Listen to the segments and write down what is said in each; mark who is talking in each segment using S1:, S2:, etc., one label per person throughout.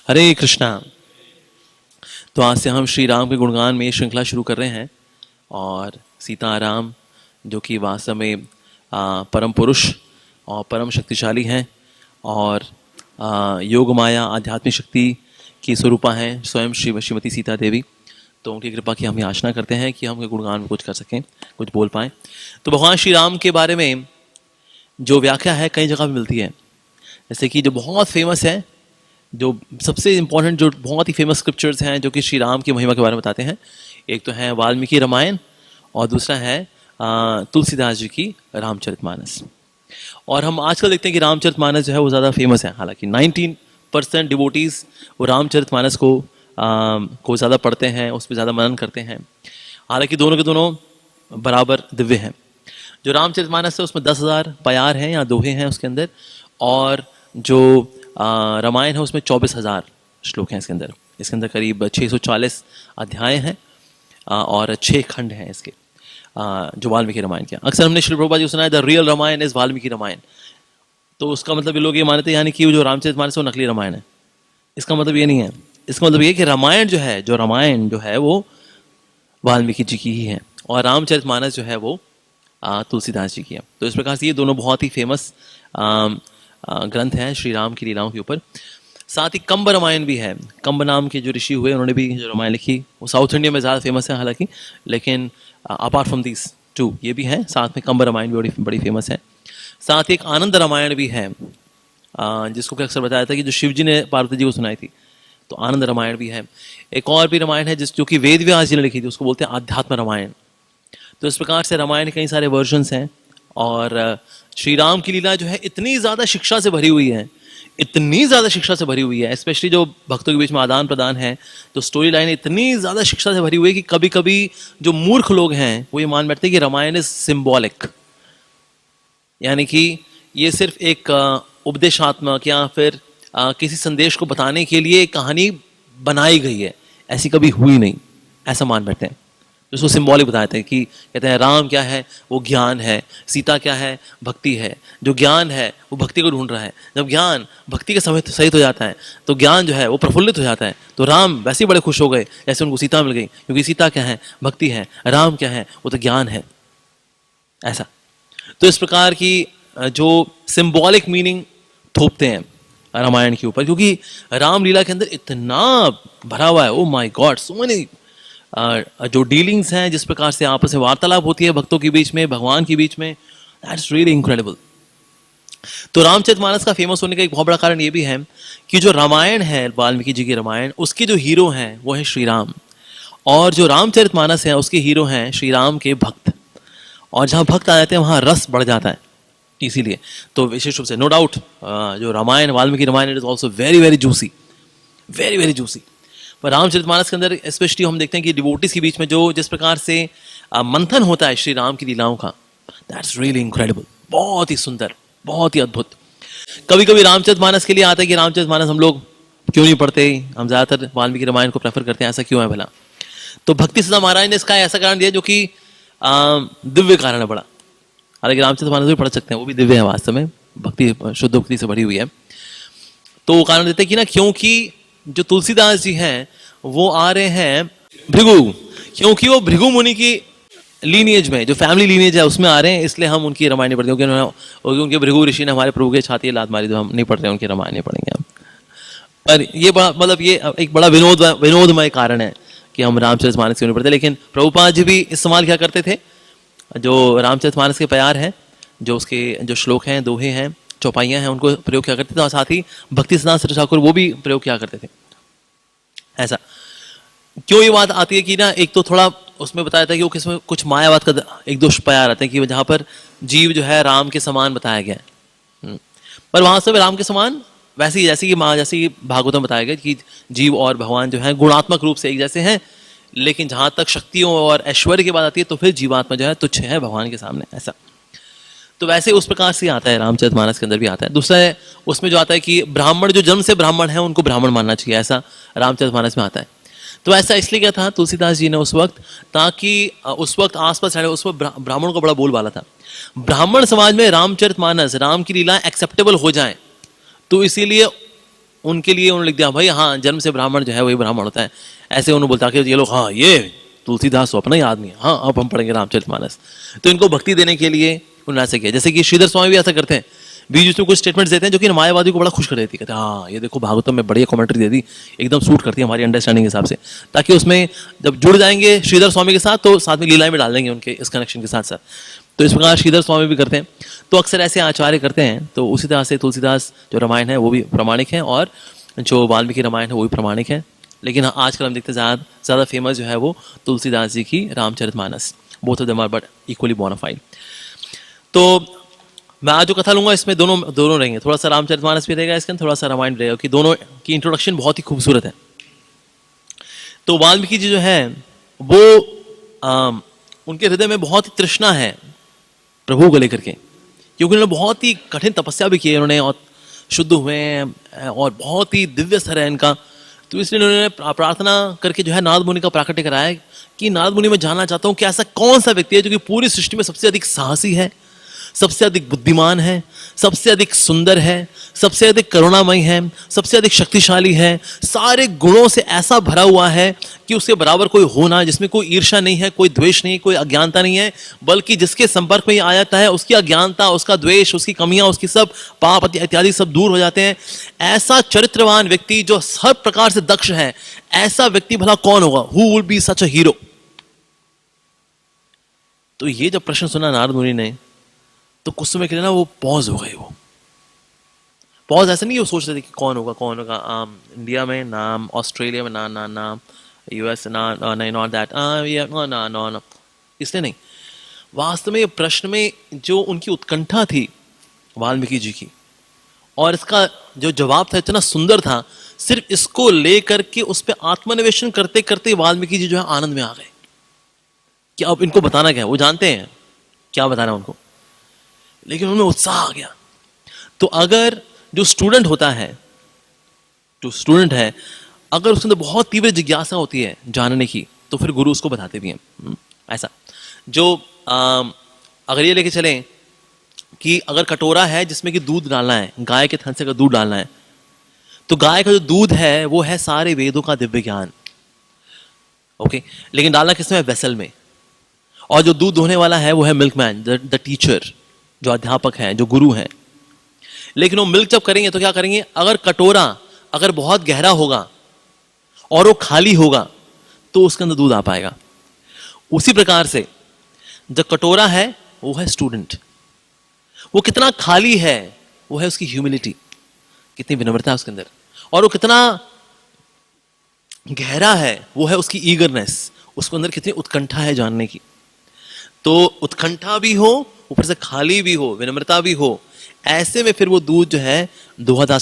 S1: हरे कृष्णा। तो आज से हम श्री राम के गुणगान में ये श्रृंखला शुरू कर रहे हैं और सीताराम जो कि वास्तव में परम पुरुष और परम शक्तिशाली हैं और योग माया आध्यात्मिक शक्ति की स्वरूपा हैं स्वयं श्रीमती सीता देवी। तो उनकी कृपा की हम याचना करते हैं कि हम उनके गुणगान में कुछ कर सकें, कुछ बोल पाएँ। तो भगवान श्री राम के बारे में जो व्याख्या है कई जगह पर मिलती है, जैसे कि जो बहुत फेमस है, जो सबसे इम्पोर्टेंट जो बहुत ही फेमस स्क्रिप्चर्स हैं जो कि श्री राम की महिमा के बारे में बताते हैं, एक तो है वाल्मीकि रामायण और दूसरा है तुलसीदास जी की रामचरितमानस। और हम आजकल देखते हैं कि रामचरितमानस जो है वो ज़्यादा फेमस है, हालांकि 19% डिवोटीज़ वो रामचरितमानस को ज़्यादा पढ़ते हैं, उस पर ज़्यादा मनन करते हैं। हालांकि दोनों के दोनों बराबर दिव्य हैं। जो रामचरितमानस है उसमें 10,000 प्यार हैं या दोहे हैं उसके अंदर, और जो रामायण है उसमें 24,000 श्लोक हैं इसके अंदर करीब 640 अध्याय हैं और 6 खंड हैं इसके, जो वाल्मीकि रामायण के। अक्सर हमने श्री प्रभुपाद जी को सुना है the real Ramayana is Valmiki Ramayana. तो उसका मतलब ये लोग ये मानते हैं यानी कि जो रामचरितमानस है वो नकली रामायण है। इसका मतलब ये नहीं है। इसका मतलब ये कि रामायण जो है वो वाल्मीकि जी की ही है और रामचरितमानस जो है वो तुलसीदास जी की है। तो इस प्रकार से ये दोनों बहुत ही फेमस ग्रंथ हैं श्री राम की लीलाओं के ऊपर। साथ ही कंब रामायण भी है। कंब नाम के जो ऋषि हुए उन्होंने भी जो रामायण लिखी, वो साउथ इंडिया में ज़्यादा फेमस है हालांकि, लेकिन अपार्ट फ्रॉम दिस टू ये भी है। साथ में कंब रामायण भी बड़ी फेमस है। साथ ही एक आनंद रामायण भी है जिसको कि अक्सर बताया था कि जो शिव जी ने पार्वती जी को सुनाई थी, तो आनंद रामायण भी है। एक और भी रामायण है जो कि वेद व्यास जी ने लिखी थी, उसको बोलते हैं आध्यात्म रामायण। तो इस प्रकार से रामायण के कई सारे वर्जन्स हैं और श्री राम की लीला जो है इतनी ज़्यादा शिक्षा से भरी हुई है, इतनी ज़्यादा शिक्षा से भरी हुई है, स्पेशली जो भक्तों के बीच में आदान प्रदान है, तो स्टोरी लाइन इतनी ज़्यादा शिक्षा से भरी हुई है कि कभी कभी जो मूर्ख लोग हैं वो ये मान बैठते हैं कि रामायण इज सिंबॉलिक, यानी कि ये सिर्फ एक उपदेशात्मक या फिर किसी संदेश को बताने के लिए एक कहानी बनाई गई है, ऐसी कभी हुई नहीं, ऐसा मान बैठते हैं। उसको सिंबॉलिक बताते हैं कि कहते हैं राम क्या है, वो ज्ञान है, सीता क्या है, भक्ति है। जो ज्ञान है वो भक्ति को ढूंढ रहा है। जब ज्ञान भक्ति के समय सहित हो जाता है तो ज्ञान जो है वो प्रफुल्लित हो जाता है। तो राम वैसे ही बड़े खुश हो गए जैसे उनको सीता मिल गई, क्योंकि सीता क्या है, भक्ति है, राम क्या है, वो तो ज्ञान है। ऐसा तो इस प्रकार की जो सिंबॉलिक मीनिंग थोपते हैं रामायण के ऊपर, क्योंकि रामलीला के अंदर इतना भरा हुआ है। Oh my God, so many जो डीलिंग्स हैं, जिस प्रकार से आपस में वार्तालाप होती है भक्तों के बीच में, भगवान के बीच में, दैट्स रियली इनक्रेडिबल। तो रामचरितमानस का फेमस होने का एक बहुत बड़ा कारण ये भी है कि जो रामायण है, वाल्मीकि जी की रामायण, उसके जो हीरो हैं वो है श्री राम, और जो रामचरितमानस है उसके हीरो हैं श्री राम के भक्त। और जहाँ भक्त आ जाते हैं वहाँ रस बढ़ जाता है। इसीलिए तो विशेष रूप से नो डाउट जो Ramayana, Valmiki Ramayana, it is also very very juicy, very very juicy. पर रामचरितमानस के अंदर स्पेशली हम देखते हैं कि डिवोटीज के बीच में जो जिस प्रकार से मंथन होता है श्री राम की लीलाओं का, दैट्स रियली इनक्रेडिबल, बहुत ही सुंदर, बहुत ही अद्भुत। कभी कभी रामचरितमानस के लिए आता है कि रामचरितमानस हम लोग क्यों नहीं पढ़ते, हम ज़्यादातर वाल्मीकि रामायण को प्रेफर करते हैं, ऐसा क्यों है भला? तो भक्ति सिद्धांत महाराज ने इसका ऐसा कारण दिया जो कि दिव्य कारण है बड़ा। हालांकि रामचरितमानस भी पढ़ सकते हैं, वो भी दिव्य है, वास्तव में भक्ति, शुद्ध भक्ति से भरी हुई है। तो वो कारण देते हैं कि ना, क्योंकि जो तुलसीदास जी हैं वो आ रहे हैं भृगु, क्योंकि वो भृगु मुनि की लीनिएज में, जो फैमिली लीनिएज है उसमें आ रहे हैं, इसलिए हम उनकी रामायण पढ़ते हैं। क्योंकि उनके भृगु ऋषि ने हमारे प्रभु के छाती लात मारी, तो हम नहीं पढ़ रहे, उनकी रामायण पढ़ेंगे हम। पर ये बड़ा, मतलब ये एक बड़ा विनोदमय कारण है कि हम रामचरितमानस क्यों नहीं पढ़ते। लेकिन प्रभुपाद जी भी इस्तेमाल क्या करते थे, जो रामचरितमानस के प्यार हैं, जो उसके जो श्लोक हैं, दोहे हैं, चौपाइयाँ हैं, उनको प्रयोग किया करते थे। और साथ ही भक्ति सिद्धांत सरस्वती ठाकुर वो भी प्रयोग किया करते थे। ऐसा क्यों ये बात आती है कि ना, एक तो थोड़ा उसमें बताया था कि वो किसमें कुछ मायावाद का एक दोष प्यार आते हैं कि जहाँ पर जीव जो है राम के समान बताया गया है, पर वहाँ से राम के समान वैसे ही जैसे कि भागवतम बताया गया कि जीव और भगवान जो है गुणात्मक रूप से एक जैसे हैं, लेकिन जहाँ तक शक्तियों और ऐश्वर्य की बात आती है तो फिर जीवात्मा जो है तुच्छ है भगवान के सामने। ऐसा तो वैसे उस प्रकार से आता है, रामचरितमानस के अंदर भी आता है। दूसरा है उसमें जो आता है कि ब्राह्मण जो जन्म से ब्राह्मण है उनको ब्राह्मण मानना चाहिए, ऐसा रामचरितमानस में आता है। तो ऐसा इसलिए क्या था तुलसीदास जी ने उस वक्त, ताकि उस वक्त आसपास उस वक्त ब्राह्मणों का बड़ा बोलबाला था। ब्राह्मण समाज में रामचरितमानस, राम की लीला एक्सेप्टेबल हो जाए, तो इसीलिए उनके लिए उन्होंने लिख दिया भाई हाँ जन्म से ब्राह्मण जो है वही ब्राह्मण होता है, ऐसे उन्होंने बोलता कि ये लोग हाँ ये तुलसीदास तो अपना ही आदमी है, हाँ अब हम पढ़ेंगे रामचरितमानस। तो इनको भक्ति देने के लिए उन्होंने ऐसे किया। जैसे कि श्रीधर स्वामी भी ऐसा करते हैं, बीच बीच में कुछ स्टेटमेंट्स देते हैं जो कि मायावादी को बड़ा खुश कर देती है, कहते हैं हाँ ये देखो भागवतम में बढ़िया कमेंट्री दे दी, एकदम सूट करती है हमारी अंडरस्टैंडिंग के हिसाब से, ताकि उसमें जब जुड़ जाएंगे श्रीधर स्वामी के साथ तो साथ में लीलाएं में डाल देंगे उनके इस कनेक्शन के साथ साथ। तो इस प्रकार श्रीधर स्वामी भी करते हैं। तो अक्सर ऐसे आचार्य करते हैं। तो उसी तरह से तुलसीदास जो रामायण है वो भी प्रामाणिक है और जो वाल्मीकि रामायण है वो भी प्रामाणिक है। लेकिन आजकल हम देखते हैं ज़्यादा फेमस जो है वो तुलसीदास जी की Ramcharitmanas, both of them are but equally bona fide. तो मैं आज जो कथा लूंगा इसमें दोनों रहेंगे, थोड़ा सा रामचरितमानस भी रहेगा इसके अंदर, थोड़ा सा रामायण भी रहेगा, कि दोनों की इंट्रोडक्शन बहुत ही खूबसूरत है। तो वाल्मीकि जी जो है वो उनके हृदय में बहुत ही तृष्णा है प्रभु को लेकर के, क्योंकि उन्होंने बहुत ही कठिन तपस्या भी की है उन्होंने, और शुद्ध हुए हैं और बहुत ही दिव्य स्तर है इनका। तो इसलिए उन्होंने प्रार्थना करके जो है नारद मुनि का प्राकट्य कराया कि नारद मुनि मैं जानना चाहता हूँ कि ऐसा कौन सा व्यक्ति है जो कि पूरी सृष्टि में सबसे अधिक साहसी है, सबसे अधिक बुद्धिमान है, सबसे अधिक सुंदर है, सबसे अधिक करुणामय है, सबसे अधिक शक्तिशाली है, सारे गुणों से ऐसा भरा हुआ है कि उसके बराबर कोई हो ना, जिसमें कोई ईर्ष्या नहीं है, कोई द्वेष नहीं, कोई अज्ञानता नहीं है, बल्कि जिसके संपर्क में ये आ जाता है उसकी अज्ञानता, उसका द्वेष, उसकी कमियां, उसकी सब पाप इत्यादि सब दूर हो जाते हैं। ऐसा चरित्रवान व्यक्ति जो हर प्रकार से दक्ष है, ऐसा व्यक्ति भला कौन होगा? Who will be such a hero? तो ये जब प्रश्न सुना नारद मुनि ने तो कुछ समय के लिए ना वो पॉज हो गए। वो पॉज ऐसा नहीं वो सोच रहे थे कि कौन होगा इंडिया में नाम, ऑस्ट्रेलिया में ना यूएस ना नहीं, नॉट दैट ना, इसलिए नहीं। वास्तव में ये प्रश्न में जो उनकी उत्कंठा थी वाल्मीकि जी की, और इसका जो जवाब था इतना सुंदर था, सिर्फ इसको लेकर के उस पर आत्मनिवेशन करते करते वाल्मीकि जी जो है आनंद में आ गए कि अब इनको बताना क्या है। वो जानते हैं क्या बताना उनको, लेकिन उनमें उत्साह आ गया। तो अगर जो स्टूडेंट होता है, जो स्टूडेंट है, अगर उसके अंदर बहुत तीव्र जिज्ञासा होती है जानने की, तो फिर गुरु उसको बताते भी हैं। ऐसा जो अगर ये लेके चलें कि अगर कटोरा है जिसमें कि दूध डालना है, गाय के थन से का दूध डालना है, तो गाय का जो दूध है वो है सारे वेदों का दिव्य ज्ञान, ओके। लेकिन डालना किसमें? वेसल में। और जो दूध धोने वाला है वो है मिल्कमैन, द टीचर, जो अध्यापक है, जो गुरु है। लेकिन वो मिल्क जब करेंगे तो क्या करेंगे? अगर कटोरा अगर बहुत गहरा होगा और वो खाली होगा तो उसके अंदर दूध आ पाएगा। उसी प्रकार से जो कटोरा है वो है स्टूडेंट, वो कितना खाली है वो है उसकी ह्यूमिलिटी, कितनी विनम्रता है उसके अंदर, और वो कितना गहरा है वो है उसकी ईगरनेस, उसके अंदर कितनी उत्कंठा है जानने की। तो उत्कंठा भी हो, ऊपर से खाली भी हो, विनम्रता भी हो, ऐसे में फिर वो दूध जो है धोआ जा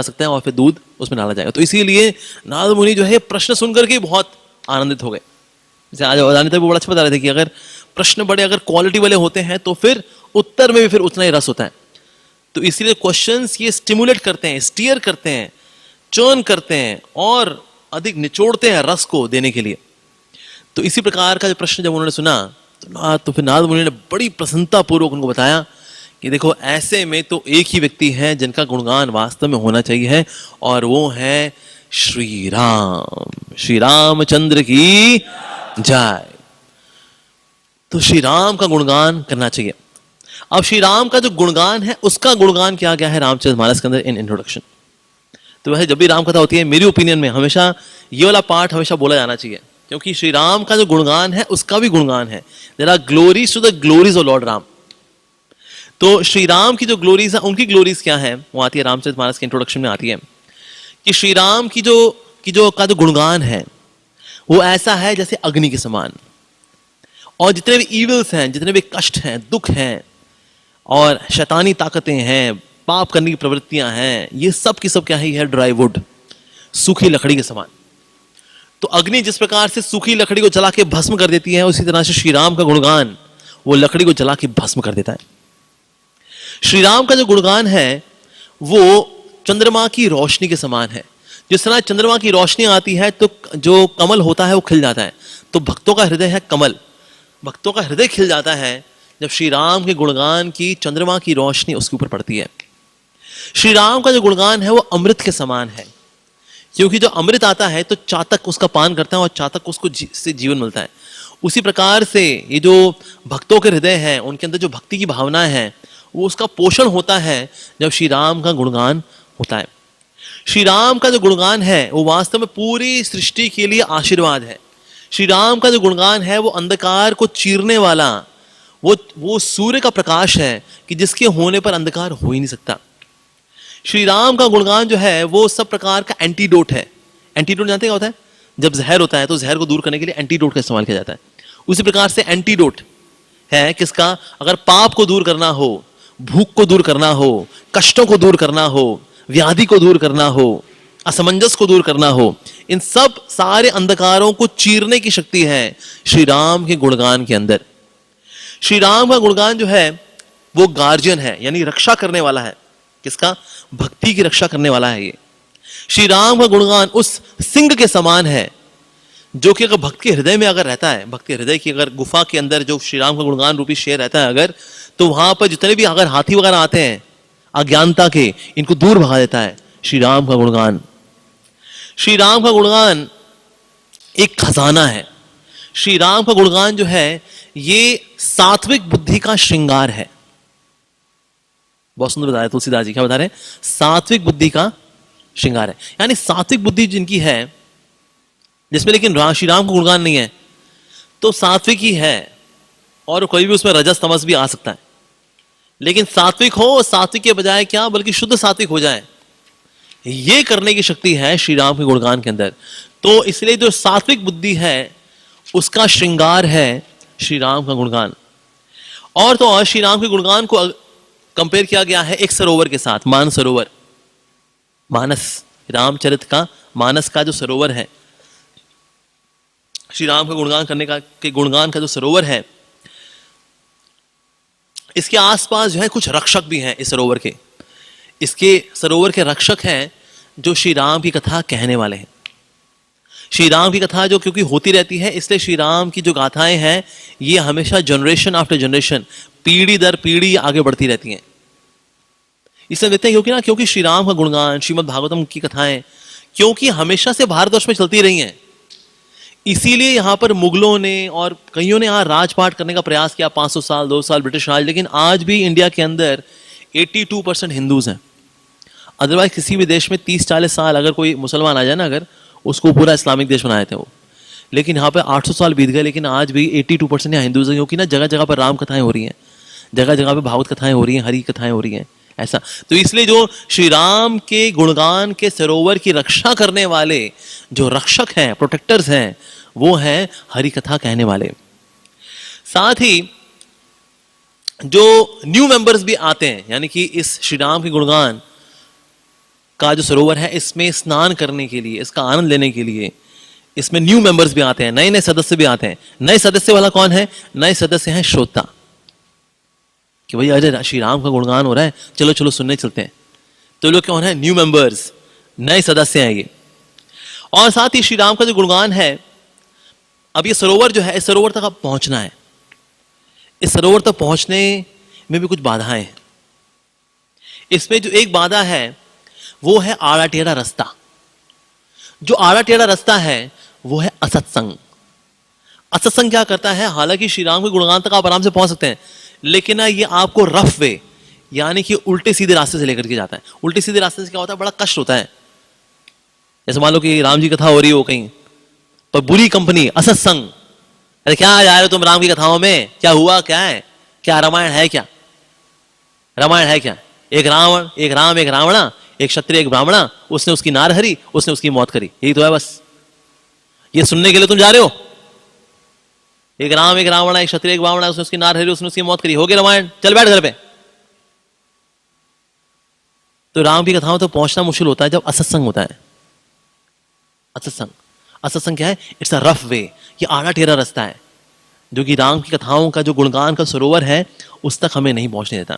S1: सकता है और फिर दूध उसमें डाला जाएगा। तो इसीलिए नारद मुनि जो है प्रश्न सुनकर के बहुत आनंदित हो गए। जैसे आज अदानिता भी बड़ा अच्छा बता रहे थे कि अगर प्रश्न बड़े अगर क्वालिटी वाले होते हैं तो फिर उत्तर में भी फिर उतना ही रस होता है। तो इसीलिए क्वेश्चंस ये स्टिमुलेट करते हैं, स्टीयर करते हैं, चर्न करते हैं और अधिक निचोड़ते हैं रस को देने के लिए। तो इसी प्रकार का जो प्रश्न जब उन्होंने सुना तो फिर नारद मुनि ने बड़ी प्रसन्नता पूर्वक उनको बताया कि देखो ऐसे में तो एक ही व्यक्ति है जिनका गुणगान वास्तव में होना चाहिए है, और वो है श्री राम। श्री रामचंद्र की जय। तो श्री राम का गुणगान करना चाहिए। अब श्री राम का जो गुणगान है उसका गुणगान किया गया है रामचरितमानस के अंदर इन इंट्रोडक्शन। तो वैसे जब भी राम कथा होती है मेरी ओपिनियन में हमेशा ये वाला पार्ट हमेशा बोला जाना चाहिए, क्योंकि श्री राम का जो गुणगान है उसका भी गुणगान है। There are glories to the glories of Lord Ram. तो श्री राम की जो ग्लोरीज है उनकी ग्लोरीज क्या है वो आती है रामचरितमानस के इंट्रोडक्शन में आती है कि श्री राम की जो गुणगान है वो ऐसा है जैसे अग्नि के समान, और जितने भी इविल्स हैं, जितने भी कष्ट हैं, दुख हैं और शैतानी ताकतें हैं, पाप करने की प्रवृत्तियां हैं, ये सब की सब क्या है ड्राई वुड, सूखी लकड़ी के समान। तो अग्नि जिस प्रकार से सूखी लकड़ी को जला के भस्म कर देती है, उसी तरह से श्री राम का गुणगान वो लकड़ी को जला के भस्म कर देता है। श्री राम का जो गुणगान है वो चंद्रमा की रोशनी के समान है। जिस तरह चंद्रमा की रोशनी आती है तो जो कमल होता है वो खिल जाता है, तो भक्तों का हृदय है कमल, भक्तों का हृदय खिल जाता है जब श्री राम के गुणगान की चंद्रमा की रोशनी उसके ऊपर पड़ती है। श्री राम का जो गुणगान है वो अमृत के समान है, क्योंकि जो अमृत आता है तो चातक उसका पान करता है और चातक उसको से जीवन मिलता है। उसी प्रकार से ये जो भक्तों के हृदय हैं उनके अंदर जो भक्ति की भावना है वो उसका पोषण होता है जब श्री राम का गुणगान होता है। श्री राम का जो गुणगान है वो वास्तव में पूरी सृष्टि के लिए आशीर्वाद है। श्री राम का जो गुणगान है वो अंधकार को चीरने वाला वो सूर्य का प्रकाश है कि जिसके होने पर अंधकार हो ही नहीं सकता। श्री राम का गुणगान जो है वो सब प्रकार का एंटीडोट है। एंटीडोट जानते क्या होता है? जब जहर होता है तो जहर को दूर करने के लिए एंटीडोट का इस्तेमाल किया जाता है। उसी प्रकार से एंटीडोट है किसका? अगर पाप को दूर करना हो, भूख को दूर करना हो, कष्टों को दूर करना हो, व्याधि को दूर करना हो, असमंजस को दूर करना हो, इन सब सारे अंधकारों को चीरने की शक्ति है श्री राम के गुणगान के अंदर। श्री राम का गुणगान जो है वो गार्जियन है, यानी रक्षा करने वाला है। किसका? भक्ति की रक्षा करने वाला है ये। श्री राम का गुणगान उस सिंह के समान है जो कि अगर भक्त के हृदय में अगर रहता है, भक्त के हृदय की अगर गुफा के अंदर जो श्री राम का गुणगान रूपी शेर रहता है अगर, तो वहां पर जितने भी अगर हाथी वगैरह आते हैं अज्ञानता के, इनको दूर भगा देता है श्री राम का गुणगान। श्री राम का गुणगान एक खजाना है। श्री राम का गुणगान जो है ये सात्विक बुद्धि का श्रृंगार है। बहुत सुंदर बताया तुलसीदास जी। क्या बता रहे हैं? सात्विक बुद्धि का श्रृंगार है, यानी सात्विक बुद्धि जिनकी है, जिसमें लेकिन श्री राम का गुणगान नहीं है, तो सात्विक ही है और कोई भी उसमें रजस तमस भी आ सकता है। लेकिन सात्विक हो, सात्विक के बजाय क्या बल्कि शुद्ध सात्विक हो जाए, ये करने की शक्ति है श्री राम के गुणगान के अंदर। तो इसलिए जो सात्विक बुद्धि है उसका श्रृंगार है श्री राम का गुणगान। और तो और श्री राम के गुणगान को कंपेयर किया गया है एक सरोवर के साथ, मानस सरोवर। मानस, रामचरित का मानस का जो सरोवर है, श्री राम का गुणगान करने का के गुणगान का जो सरोवर है, इसके आसपास जो है कुछ रक्षक भी हैं। इस सरोवर के, इसके सरोवर के रक्षक हैं जो श्री राम की कथा कहने वाले हैं। श्री राम की कथा जो क्योंकि होती रहती है, इसलिए श्री राम की जो गाथाएं हैं ये हमेशा जनरेशन आफ्टर जनरेशन, पीढ़ी दर पीढ़ी आगे बढ़ती रहती हैं। इसलिए देखते हैं क्योंकि श्री राम का गुणगान, श्रीमद् भागवतम की कथाएं क्योंकि हमेशा से भारतवर्ष में चलती रही हैं, इसीलिए यहाँ पर मुगलों ने और कईयों ने यहाँ राजपाट करने का प्रयास किया 500 साल 2 साल ब्रिटिश राज। लेकिन आज भी इंडिया के अंदर 82% हिंदूज हैं। अदरवाइज किसी भी देश में 30-40 साल अगर कोई मुसलमान आ जाए ना, अगर उसको पूरा इस्लामिक देश बनाए थे वो, लेकिन यहाँ पे 800 साल बीत गए, लेकिन आज भी 82% यहाँ हिंदूज हैं। क्योंकि ना जगह जगह पर राम कथाएं हो रही हैं, जगह जगह पे भागवत कथाएं हो रही हैं, हरि कथाएं हो रही हैं, ऐसा। तो इसलिए जो श्री राम के गुणगान के सरोवर की रक्षा करने वाले जो रक्षक हैं, प्रोटेक्टर्स हैं, वो हैं हरि कथा कहने वाले। साथ ही जो न्यू मेंबर्स भी आते हैं, यानी कि इस श्री राम के गुणगान का जो सरोवर है इसमें स्नान करने के लिए, इसका आनंद लेने के लिए इसमें न्यू मेंबर्स भी आते हैं, नए नए सदस्य भी आते हैं। नए सदस्य वाला कौन है? नए सदस्य हैं श्रोता, कि भाई अरे श्री राम का गुणगान हो रहा है, चलो चलो सुनने चलते हैं। तो लोग कौन है? न्यू मेंबर्स, नए सदस्य हैं ये। और साथ ही श्री राम का जो गुणगान है, अब ये सरोवर जो है, इस सरोवर तक अब पहुंचना है। इस सरोवर तक पहुंचने में भी कुछ बाधाएं हैं। इसमें जो एक बाधा है वो है आड़ा टेढ़ा रास्ता। जो आड़ा टेढ़ा रास्ता है वो है असत्संग। असत्संग क्या करता है? हालांकि श्री राम के गुणगान तक आप आराम से पहुंच सकते हैं, लेकिन ना ये आपको रफ वे, यानी कि उल्टे सीधे रास्ते से लेकर के जाता है। उल्टे सीधे रास्ते से क्या होता है? बड़ा कष्ट होता है। जैसे मान लो कि राम जी की कथा हो रही हो कहीं, पर बुरी कंपनी, असत्संग, अरे क्या जा रहे हो तुम राम की कथाओं में? क्या हुआ? क्या है? क्या रामायण है? क्या रामायण है? क्या एक रावण, एक राम, एक रावणा, एक क्षत्रिय, एक ब्राह्मणा, उसने उसकी नार हरी, उसने उसकी मौत करी, यही तो है बस। ये सुनने के लिए तुम जा रहे हो? एक राम, एक रावण, एक क्षत्रिय, एक ब्राह्मण, उसने उसकी नार हरी, उसने उसकी मौत करी, हो गया रामायण, चल बैठ घर पे। तो राम की कथाओं तक तो पहुंचना मुश्किल होता है जब असत्संग होता है। असत्संग, असत्संग क्या है? इट्स अ रफ वे, ये आड़ा टेढ़ा रास्ता है जो कि राम की कथाओं का जो गुणगान का सरोवर है उस तक हमें नहीं पहुंचने देता।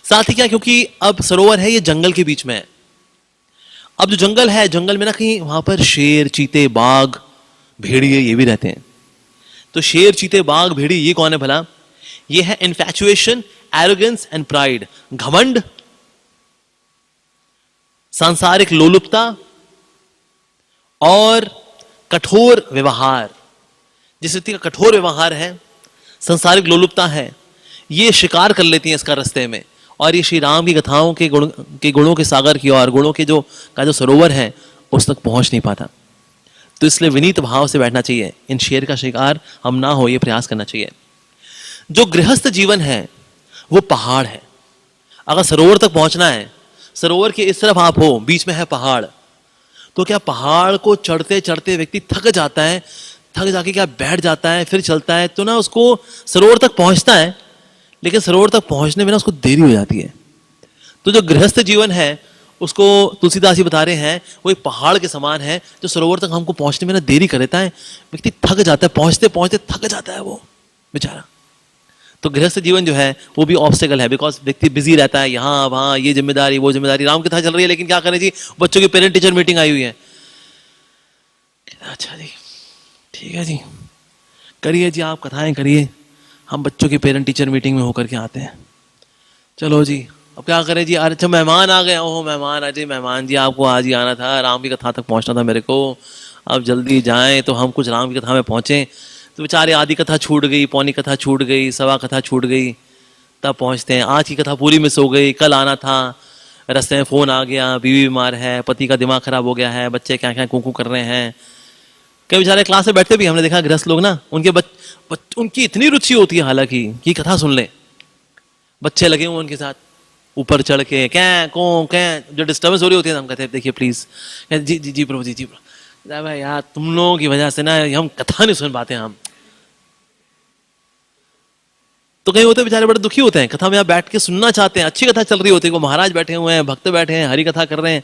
S1: साथ ही क्या, क्योंकि अब सरोवर है ये जंगल के बीच में है। अब जो जंगल है, जंगल में ना कहीं वहां पर शेर, चीते, बाघ, भेड़िए ये भी रहते हैं। तो शेर, चीते, बाघ, भेड़िए ये कौन है भला? ये है इन्फैचुएशन, एरोगेंस एंड प्राइड, घमंड सांसारिक लोलुपता और कठोर व्यवहार। जिस व्यक्ति का कठोर व्यवहार है, सांसारिक लोलुपता है, ये शिकार कर लेती हैं इसका रास्ते में, और ये श्री राम की कथाओं के गुणों के सागर की ओर, गुणों के जो सरोवर है उस तक पहुंच नहीं पाता। तो इसलिए विनीत भाव से बैठना चाहिए, इन शेर का शिकार हम ना हो, ये प्रयास करना चाहिए। जो गृहस्थ जीवन है वो पहाड़ है। अगर सरोवर तक पहुंचना है, सरोवर के इस तरफ आप हो, बीच में है पहाड़, तो क्या पहाड़ को चढ़ते चढ़ते व्यक्ति थक जाता है, थक जाके क्या बैठ जाता है, फिर चलता है, तो ना उसको सरोवर तक पहुंचता है, लेकिन सरोवर तक पहुंचने में ना उसको देरी हो जाती है। तो जो गृहस्थ जीवन है उसको तुलसीदास जी बता रहे हैं, वो एक पहाड़ के समान है जो सरोवर तक हमको पहुंचने में ना देरी कर देता है। व्यक्ति थक जाता है, पहुंचते पहुंचते थक जाता है वो बेचारा। तो गृहस्थ जीवन जो है वो भी ऑब्स्टेकल है, बिकॉज व्यक्ति बिजी रहता है, यहाँ वहाँ, ये जिम्मेदारी वो जिम्मेदारी। राम कथा चल रही है, लेकिन क्या करें जी, बच्चों की पेरेंट टीचर मीटिंग आई हुई है। अच्छा जी, ठीक है जी, करिए जी, आप कथाएं करिए, हम बच्चों की पेरेंट टीचर मीटिंग में होकर के आते हैं। चलो जी, अब क्या करें जी, अच्छा मेहमान आ गए, ओह मेहमान, अजय मेहमान जी, आपको आज ही आना था, राम की कथा तक पहुंचना था मेरे को, अब जल्दी जाएं तो हम कुछ राम की कथा में पहुंचे। तो बेचारे आधी कथा छूट गई, पौनी कथा छूट गई, सवा कथा छूट गई, तब पहुंचते हैं। आज की कथा पूरी मिस हो गई, कल आना था, रास्ते में फ़ोन आ गया, बीवी बीमार है, पति का दिमाग खराब हो गया है, बच्चे क्या क्या कूकू कर रहे हैं। कई बेचारे क्लास में बैठते भी, हमने देखा गृहस्थ लोग ना, उनकी इतनी रुचि होती है हालांकि कि कथा सुन ले, बच्चे लगे हुए उनके साथ, ऊपर चढ़ के क्या को क्या, जो डिस्टर्बेंस हो रही होती है, हम कहते हैं देखिए प्लीज, जी जी जी प्रभु जी, जी प्रभु। भाई यार, तुम लोगों की वजह से ना हम कथा नहीं सुन पाते हम। तो कहीं होते बेचारे बड़े दुखी होते हैं, कथा में आप बैठ के सुनना चाहते हैं, अच्छी कथा चल रही होती है, वो महाराज बैठे हुए हैं, भक्त बैठे हैं, हरी कथा कर रहे हैं,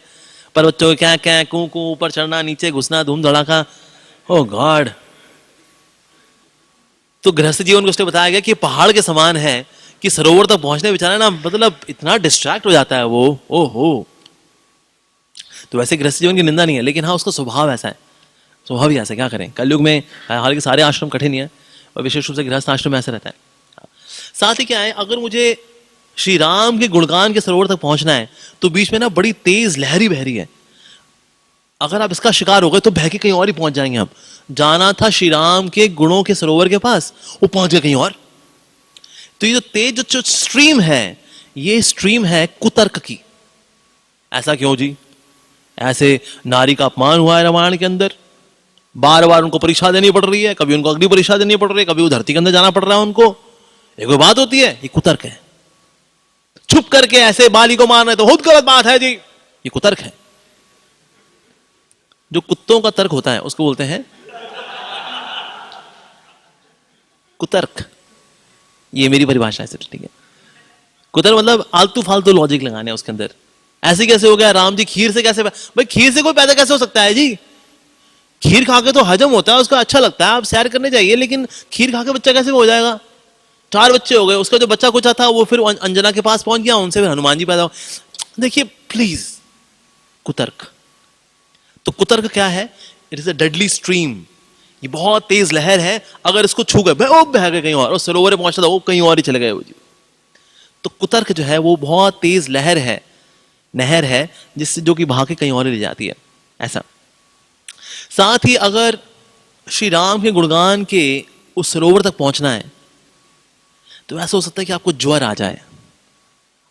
S1: पर बच्चों को क्या क्या कू कू, ऊपर चढ़ना, नीचे घुसना, धूम धड़ाका, ओ गॉड। तो गृहस्थ जीवन को उसने बताया गया कि पहाड़ के समान है कि सरोवर तक पहुंचने बेचारा ना, मतलब इतना डिस्ट्रैक्ट हो जाता है वो, ओहो। तो वैसे गृहस्थ जीवन की निंदा नहीं है, लेकिन हाँ उसका स्वभाव ऐसा है, स्वभाव ही ऐसा, क्या करें। कलयुग में हालांकि सारे आश्रम कठिन ही है, और विशेष रूप से गृहस्थ आश्रम में ऐसा रहता है। साथ ही क्या है, अगर मुझे श्री राम के गुणगान के सरोवर तक पहुंचना है, तो बीच में ना बड़ी तेज लहरी बह रही है। अगर आप इसका शिकार हो गए तो बह के कहीं और ही पहुंच जाएंगे। हम जाना था श्री राम के गुणों के सरोवर के पास, वो पहुंच गए कहीं और। तो ये जो तेज जो स्ट्रीम है, ये स्ट्रीम है कुतर्क की। ऐसा क्यों जी? ऐसे नारी का अपमान हुआ है रामायण के अंदर, बार बार उनको परीक्षा देनी पड़ रही है, कभी उनको अग्नि परीक्षा देनी पड़ रही है, कभी वो धरती के अंदर जाना पड़ रहा है उनको। एक बात होती है, ये कुतर्क है। छुप करके ऐसे बाली को मारना है तो बहुत गलत बात है जी, ये कुतर्क है। जो कुत्तों का तर्क होता है उसको बोलते हैं कुतर्क। ये मेरी परिभाषा है सिर्फ, ठीक है। कुतर्क मतलब आलतू फालतू लॉजिक लगाने उसके अंदर। ऐसे कैसे हो गया, राम जी खीर से कैसे, भाई खीर से कोई पैदा कैसे हो सकता है जी? खीर खा के तो हजम होता है, उसका अच्छा लगता है, आप सैर करने जाइए, लेकिन खीर खा के बच्चा कैसे हो जाएगा? 4 बच्चे हो गए, उसका जो बच्चा कुछ था वो फिर अंजना के पास पहुंच गया, उनसे फिर हनुमान जी पैदा हो। देखिए प्लीज, कुतर्क। तो कुतर्क क्या है? It is a deadly stream. ये बहुत तेज लहर है, अगर इसको छू गए वो बह गए कहीं और सरोवर पहुंचा था वो कहीं और ही चले गए वो जी। तो कुतर्क जो है वो बहुत तेज लहर है, नहर है, जिससे जो कि भाग के कहीं और ही ले जाती है, ऐसा। साथ ही अगर श्री राम के गुणगान के उस सरोवर तक पहुंचना है तो ऐसा हो सकता है कि आपको ज्वर आ जाए।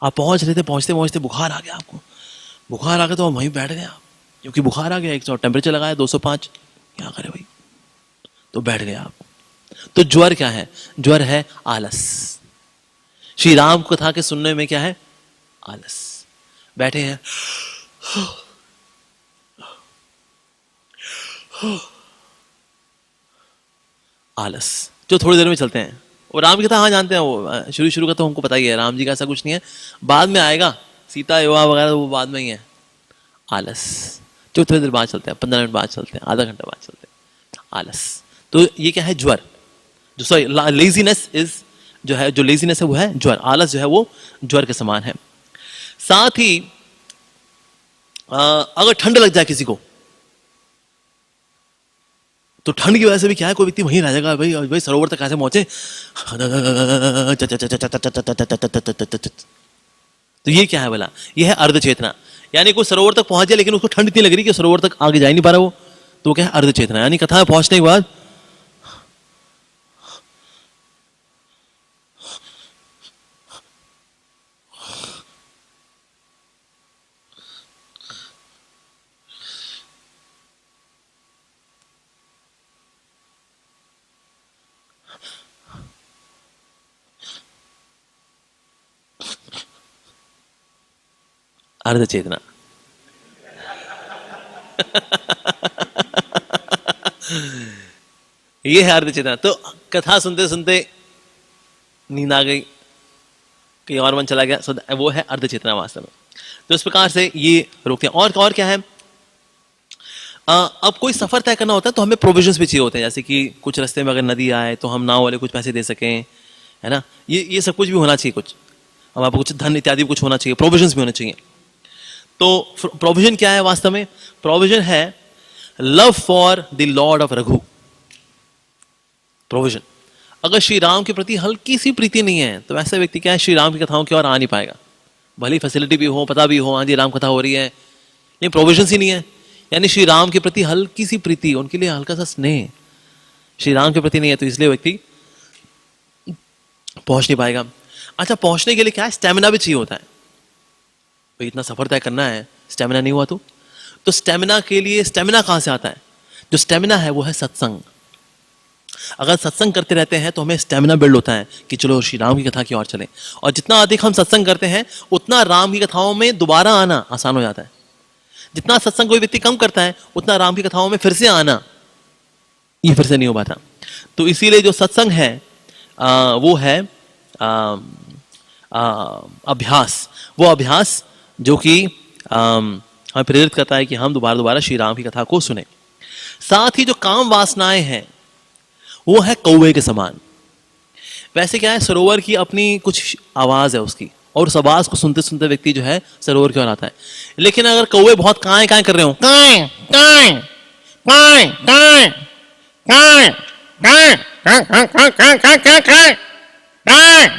S1: आप पहुंच रहे थे, पहुंचते पहुंचते बुखार आ गया, आपको बुखार आ गया तो आप वहीं बैठ गए आप, क्योंकि बुखार आ गया, 100 टेम्परेचर लगाया 205, क्या करें भाई, तो बैठ गए आप। तो ज्वर क्या है? ज्वर है आलस। श्री राम कथा के सुनने में क्या है? आलस। बैठे हैं, आलस, जो थोड़ी देर में चलते हैं। और राम की कथा हाँ जानते हैं, वो शुरू का तो हमको पता ही है, राम जी का ऐसा कुछ नहीं है, बाद में आएगा, सीता विवाह वगैरह वो बाद में ही है। आलस, जो थोड़ी देर बाद चलते हैं, 15 मिनट बाद चलते हैं, आधा घंटा बाद चलते हैं, आलस। तो ये क्या है? ज्वर। जो सॉरी लेजीनेस इज, जो है, जो लेजीनेस है वो है ज्वर। आलस जो है वो ज्वर के समान है। साथ ही अगर ठंड लग जाए किसी को, तो ठंड की वजह से भी क्या है, कोई व्यक्ति वहीं रह जाएगा, भाई भाई सरोवर तक कैसे पहुंचे, तो ये क्या है बोला? ये है अर्ध चेतना, ये है यानी कोई सरोवर तक पहुंच जाए लेकिन उसको ठंड इतनी लग रही कि सरोवर तक आगे जा ही नहीं पा रहा वो, तो क्या है अर्ध चेतना। यानी कथा में पहुंचने के बाद अर्ध चेतना। ये है अर्ध चेतना। तो कथा सुनते सुनते नींद आ गई, कहीं और मन चला गया, सो वो है अर्ध चेतना वास्तव में। तो इस प्रकार से ये रोकते हैं। और क्या है, अब कोई सफर तय करना होता है तो हमें प्रोविजंस भी चाहिए होते हैं, जैसे कि कुछ रास्ते में अगर नदी आए तो हम नाव वाले कुछ पैसे दे सकें, है ना, ये सब कुछ भी होना चाहिए। कुछ अब आपको कुछ धन इत्यादि कुछ होना चाहिए, प्रोविजंस भी होने चाहिए। तो प्रोविजन क्या है वास्तव में? प्रोविजन है love for the Lord of Raghu. Provision, अगर श्री राम के प्रति हल्की सी प्रीति नहीं है तो ऐसा व्यक्ति क्या है, श्री राम की कथाओं की ओर आ नहीं पाएगा। भली फैसिलिटी भी हो, पता भी हो, हाँ जी राम कथा हो रही है, लेकिन प्रोविजन ही नहीं है। यानी श्री राम के प्रति हल्की सी प्रीति, उनके लिए हल्का सा स्नेह श्री राम के प्रति नहीं है, तो इसलिए व्यक्ति पहुंच नहीं पाएगा। अच्छा, पहुंचने के लिए क्या है, स्टेमिना भी चाहिए होता है। तो इतना सफर तय करना है, स्टेमिना नहीं हुआ तो स्टेमिना के लिए, स्टेमिना कहां से आता है? जो स्टेमिना है वो है सत्संग। अगर सत्संग करते रहते हैं तो हमें स्टेमिना बिल्ड होता है कि चलो श्री राम की कथा की ओर चलें। और जितना अधिक हम सत्संग करते हैं उतना राम की कथाओं में दोबारा आना आसान हो जाता है। जितना सत्संग कोई व्यक्ति कम करता है उतना राम की कथाओं में फिर से आना ये फिर से नहीं हो पाता। तो इसीलिए जो सत्संग है वो है अभ्यास। वो अभ्यास जो कि हमें प्रेरित करता है कि हम दोबारा श्री राम की कथा को सुने। साथ ही जो काम वासनाएं हैं वो है कौवे के समान। वैसे क्या है, सरोवर की अपनी कुछ आवाज है उसकी, और उस आवाज को सुनते सुनते व्यक्ति जो है सरोवर की ओर आता है। लेकिन अगर कौवे बहुत काएं काएं कर रहे हो, काएं काएं काएं काएं काएं काएं काएं काएं काएं काएं काएं,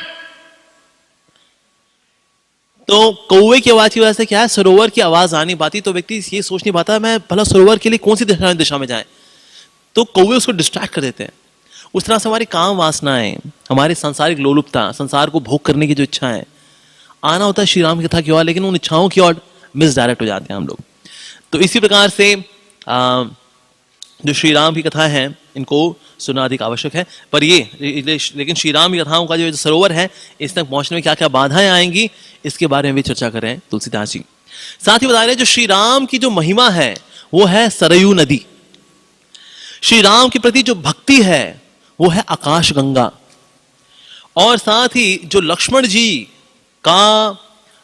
S1: तो कौवे की आवाज की वजह से क्या है, सरोवर की आवाज आ नहीं पाती। तो व्यक्ति ये सोच नहीं पाता मैं भला सरोवर के लिए कौन सी दिशा में जाए, तो कौवे उसको डिस्ट्रैक्ट कर देते हैं। उस तरह से हमारी काम वासनाएं, हमारी सांसारिक लोलुपता, संसार को भोग करने की जो इच्छा है, आना होता है श्री राम की कथा की ओर, लेकिन उन इच्छाओं की ओर मिस डायरेक्ट हो जाते हैं हम लोग। तो इसी प्रकार से जो श्री राम की कथा है इनको सुनना अधिक आवश्यक है। पर ये लेकिन श्री राम की कथाओं का जो सरोवर है इस तक पहुंचने में क्या क्या बाधाएं आएंगी, इसके बारे में भी चर्चा कर रहे हैं तुलसीदास जी। साथ ही बता रहे हैं जो श्री राम की जो महिमा है वो है सरयू नदी। श्री राम के प्रति जो भक्ति है वो है आकाश गंगा। और साथ ही जो लक्ष्मण जी का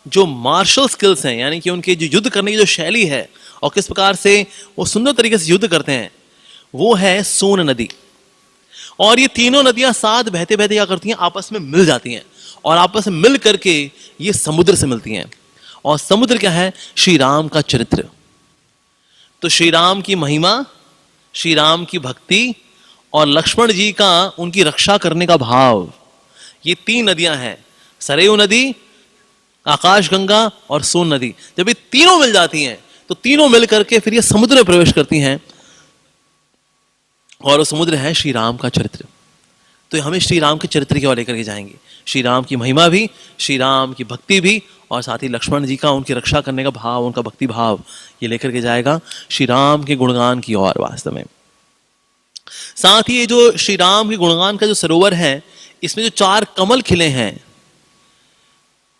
S1: जो मार्शल स्किल्स हैं, यानी कि उनके जो युद्ध करने की जो शैली है और किस प्रकार से वो सुंदर तरीके से युद्ध करते हैं, वो है सोन नदी। और ये तीनों नदियां साथ बहते बहते क्या करती हैं, आपस में मिल जाती हैं, और आपस में मिल करके ये समुद्र से मिलती हैं। और समुद्र क्या है, श्री राम का चरित्र। तो श्री राम की महिमा, श्री राम की भक्ति और लक्ष्मण जी का उनकी रक्षा करने का भाव, ये तीन नदियां हैं, सरयू नदी, आकाश गंगा और सोन नदी। जब ये तीनों मिल जाती हैं तो तीनों मिल करके फिर ये समुद्र में प्रवेश करती हैं, और वो समुद्र है श्री राम का चरित्र। तो हमें श्री राम के चरित्र की ओर लेकर के जाएंगे, श्री राम की महिमा भी, श्री राम की भक्ति भी, और साथ ही लक्ष्मण जी का उनकी रक्षा करने का भाव, उनका भक्ति भाव, ये लेकर के जाएगा श्री राम के गुणगान की ओर वास्तव में। साथ ही ये जो श्री राम के गुणगान का जो सरोवर है, इसमें जो 4 कमल खिले हैं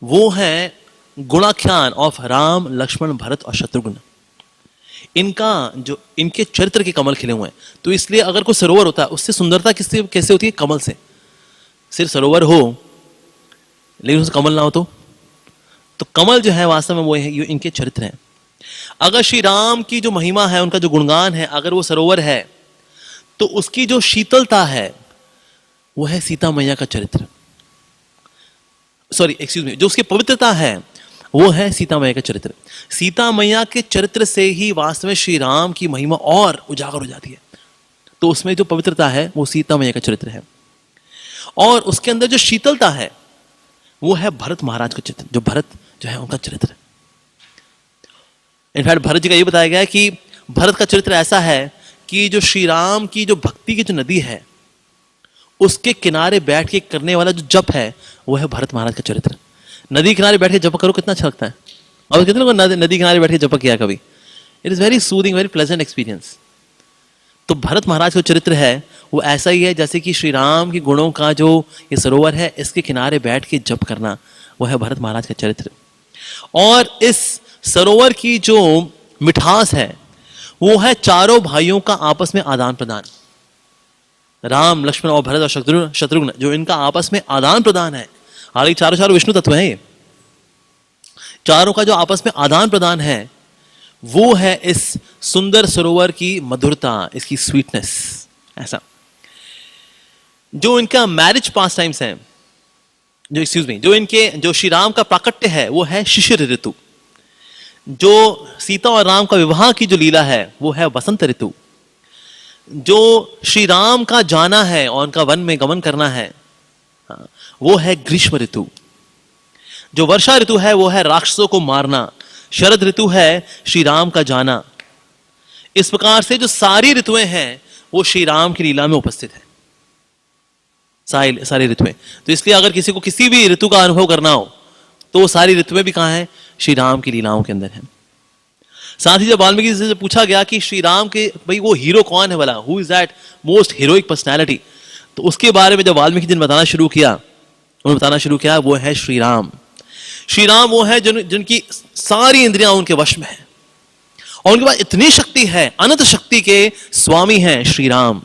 S1: वो है गुणाख्यान ऑफ राम, लक्ष्मण, भरत और शत्रुघ्न। इनका जो इनके चरित्र के कमल खिले हुए हैं। तो इसलिए अगर कोई सरोवर होता है उससे सुंदरता किससे कैसे होती है, कमल से। सिर्फ सरोवर हो लेकिन उसमें कमल ना हो तो कमल जो है वास्तव में वो है, ये इनके चरित्र हैं। अगर श्री राम की जो महिमा है, उनका जो गुणगान है, अगर वो सरोवर है तो उसकी जो शीतलता है वो है सीता मैया का चरित्र। सॉरी एक्सक्यूज मी, जो उसकी पवित्रता है वो है सीता मैया का चरित्र। सीता मैया के चरित्र से ही वास्तव में श्री राम की महिमा और उजागर हो जाती है। तो उसमें जो पवित्रता है वो सीता मैया का चरित्र है, और उसके अंदर जो शीतलता है वो है भरत महाराज का चित्र, जो भरत जो है उनका चरित्र। इनफैक्ट भरत जी का ये बताया गया है कि भरत का चरित्र ऐसा है कि जो श्री राम की जो भक्ति की जो नदी है उसके किनारे बैठ के करने वाला जो जप है वो है भरत महाराज का चरित्र। नदी किनारे बैठ के जप करो, कितना अच्छा लगता है। और कितने लोगों ने नदी किनारे बैठ के जप किया कभी? It is very soothing, very pleasant experience. तो भरत महाराज का चरित्र है वो ऐसा ही है जैसे कि श्री राम के गुणों का जो ये सरोवर है इसके किनारे बैठ के जप करना, वो है भरत महाराज का चरित्र। और इस सरोवर की जो मिठास है वो है चारों भाइयों का आपस में आदान प्रदान। राम, लक्ष्मण और भरत और शत्रुघ्न जो इनका आपस में आदान प्रदान है, हालांकि चारों विष्णु तत्व हैं, ये चारों का जो आपस में आदान प्रदान है वो है इस सुंदर सरोवर की मधुरता, इसकी स्वीटनेस। ऐसा जो इनका मैरिज पास टाइम्स है, जो श्री राम का प्राकट्य है वो है शिशिर ऋतु। जो सीता और राम का विवाह की जो लीला है वो है वसंत ऋतु। जो श्री राम का जाना है और उनका वन में गमन करना है वो है ग्रीष्म ऋतु। जो वर्षा ऋतु है वो है राक्षसों को मारना। शरद ऋतु है श्री राम का जाना। इस प्रकार से जो सारी ऋतुएं हैं वो श्री राम की लीला में उपस्थित है, सारी ऋतुएं। तो इसलिए अगर किसी को किसी भी ऋतु का अनुभव करना हो तो सारी ऋतुएं भी कहां हैं? श्री राम की लीलाओं के अंदर है। साथ ही जब वाल्मीकि से पूछा गया कि श्री राम के भाई वो हीरो कौन है, वाला who is that most heroic personality, तो उसके बारे में जब वाल्मीकि जी ने बताना शुरू किया वो है श्री राम। श्री राम वो है जिनकी सारी इंद्रियां उनके वश में है और उनके पास इतनी शक्ति है, अनंत शक्ति के स्वामी हैं श्री राम।